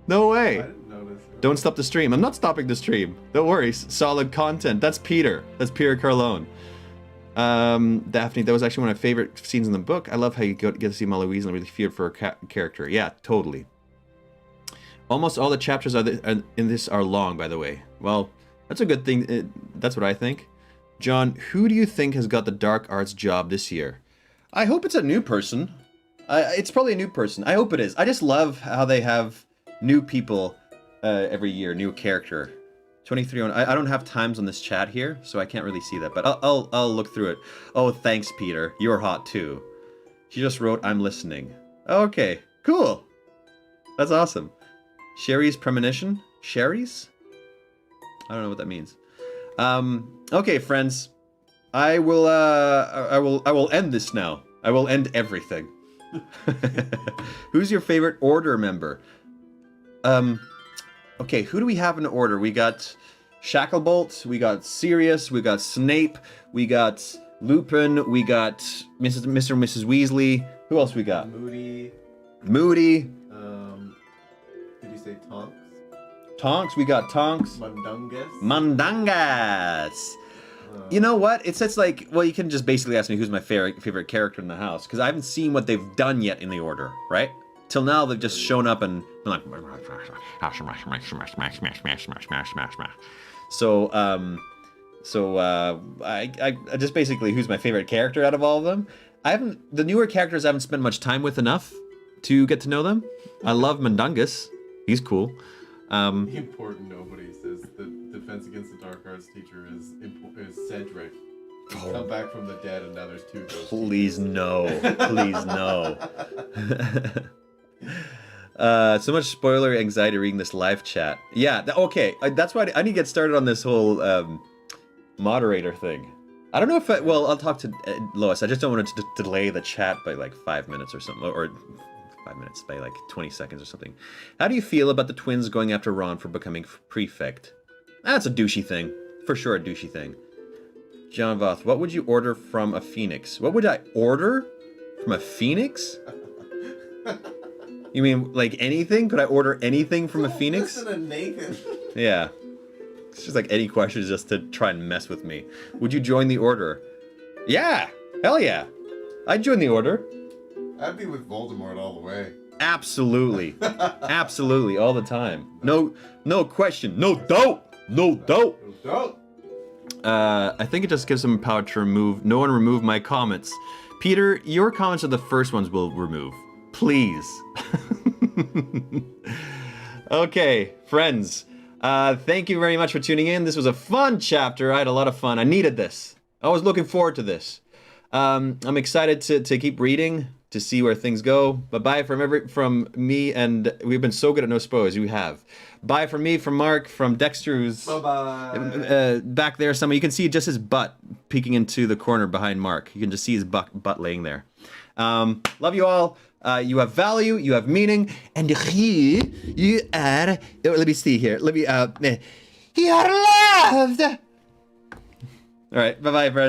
No way. I didn't notice. Don't stop the stream. I'm not stopping the stream. Don't worry. Solid content. That's Peter. That's Peter Carlone. Daphne, that was actually one of my favorite scenes in the book. I love how you get to see Molly Weasley and really feel for her character. Yeah, totally. Almost all the chapters in this are long, by the way. Well, that's a good thing. That's what I think. John, who do you think has got the dark arts job this year? I hope it's a new person. It's probably a new person. I hope it is. I just love how they have new people every year, new character. 23 on. I don't have times on this chat here, so I can't really see that, but I'll look through it. Oh, thanks, Peter. You're hot too. She just wrote, "I'm listening." Okay, cool. That's awesome. Sherry's premonition. Sherry's? I don't know what that means. Okay, friends. I will end this now. I will end everything. Who's your favorite order member? Okay, who do we have in order? We got Shacklebolt, we got Sirius, we got Snape, we got Lupin, we got Mr. and Mrs. Weasley. Who else we got? Moody. Moody. Did you say Tonks? Tonks, we got Tonks. Mundungus. Mundangas. You know what? It's like, well, you can just basically ask me who's my favorite character in the house, because I haven't seen what they've done yet in the order, right? Till now, they've just shown up and been like, so I just basically who's my favorite character out of all of them. The newer characters I haven't spent much time with enough to get to know them. I love Mundungus. He's cool. The important nobody says the defense against the dark arts teacher is Cedric. He's come back from the dead, and now there's two ghosts. Please no. Please no. So much spoiler anxiety reading this live chat. Yeah, okay. That's why I need to get started on this whole moderator thing. I don't know if well, I'll talk to Lois. I just don't want to delay the chat by like 5 minutes or something, or 5 minutes, by like 20 seconds or something. How do you feel about the twins going after Ron for becoming prefect? That's a douchey thing. For sure a douchey thing. John Voth, what would you order from a phoenix? What would I order from a phoenix? You mean like anything? Could I order anything from a phoenix? Listen to Nathan. Yeah. It's just like any questions just to try and mess with me. Would you join the order? Yeah! Hell yeah! I'd join the order. I'd be with Voldemort all the way. Absolutely. Absolutely, all the time. No question. No doubt! No doubt! Don't. I think it just gives them power to remove. No one remove my comments. Peter, your comments are the first ones we'll remove. Please. Okay, friends. Thank you very much for tuning in. This was a fun chapter. I had a lot of fun. I needed this. I was looking forward to this. I'm excited to keep reading, to see where things go. Bye-bye from me, and we've been so good at no spoilers. You have. Bye from me, from Mark, from Dexter, who's back there somewhere. You can see just his butt peeking into the corner behind Mark. You can just see his butt laying there. Love you all. You have value, you have meaning, and you are. Let me see here. You are loved. All right. Bye-bye, friends.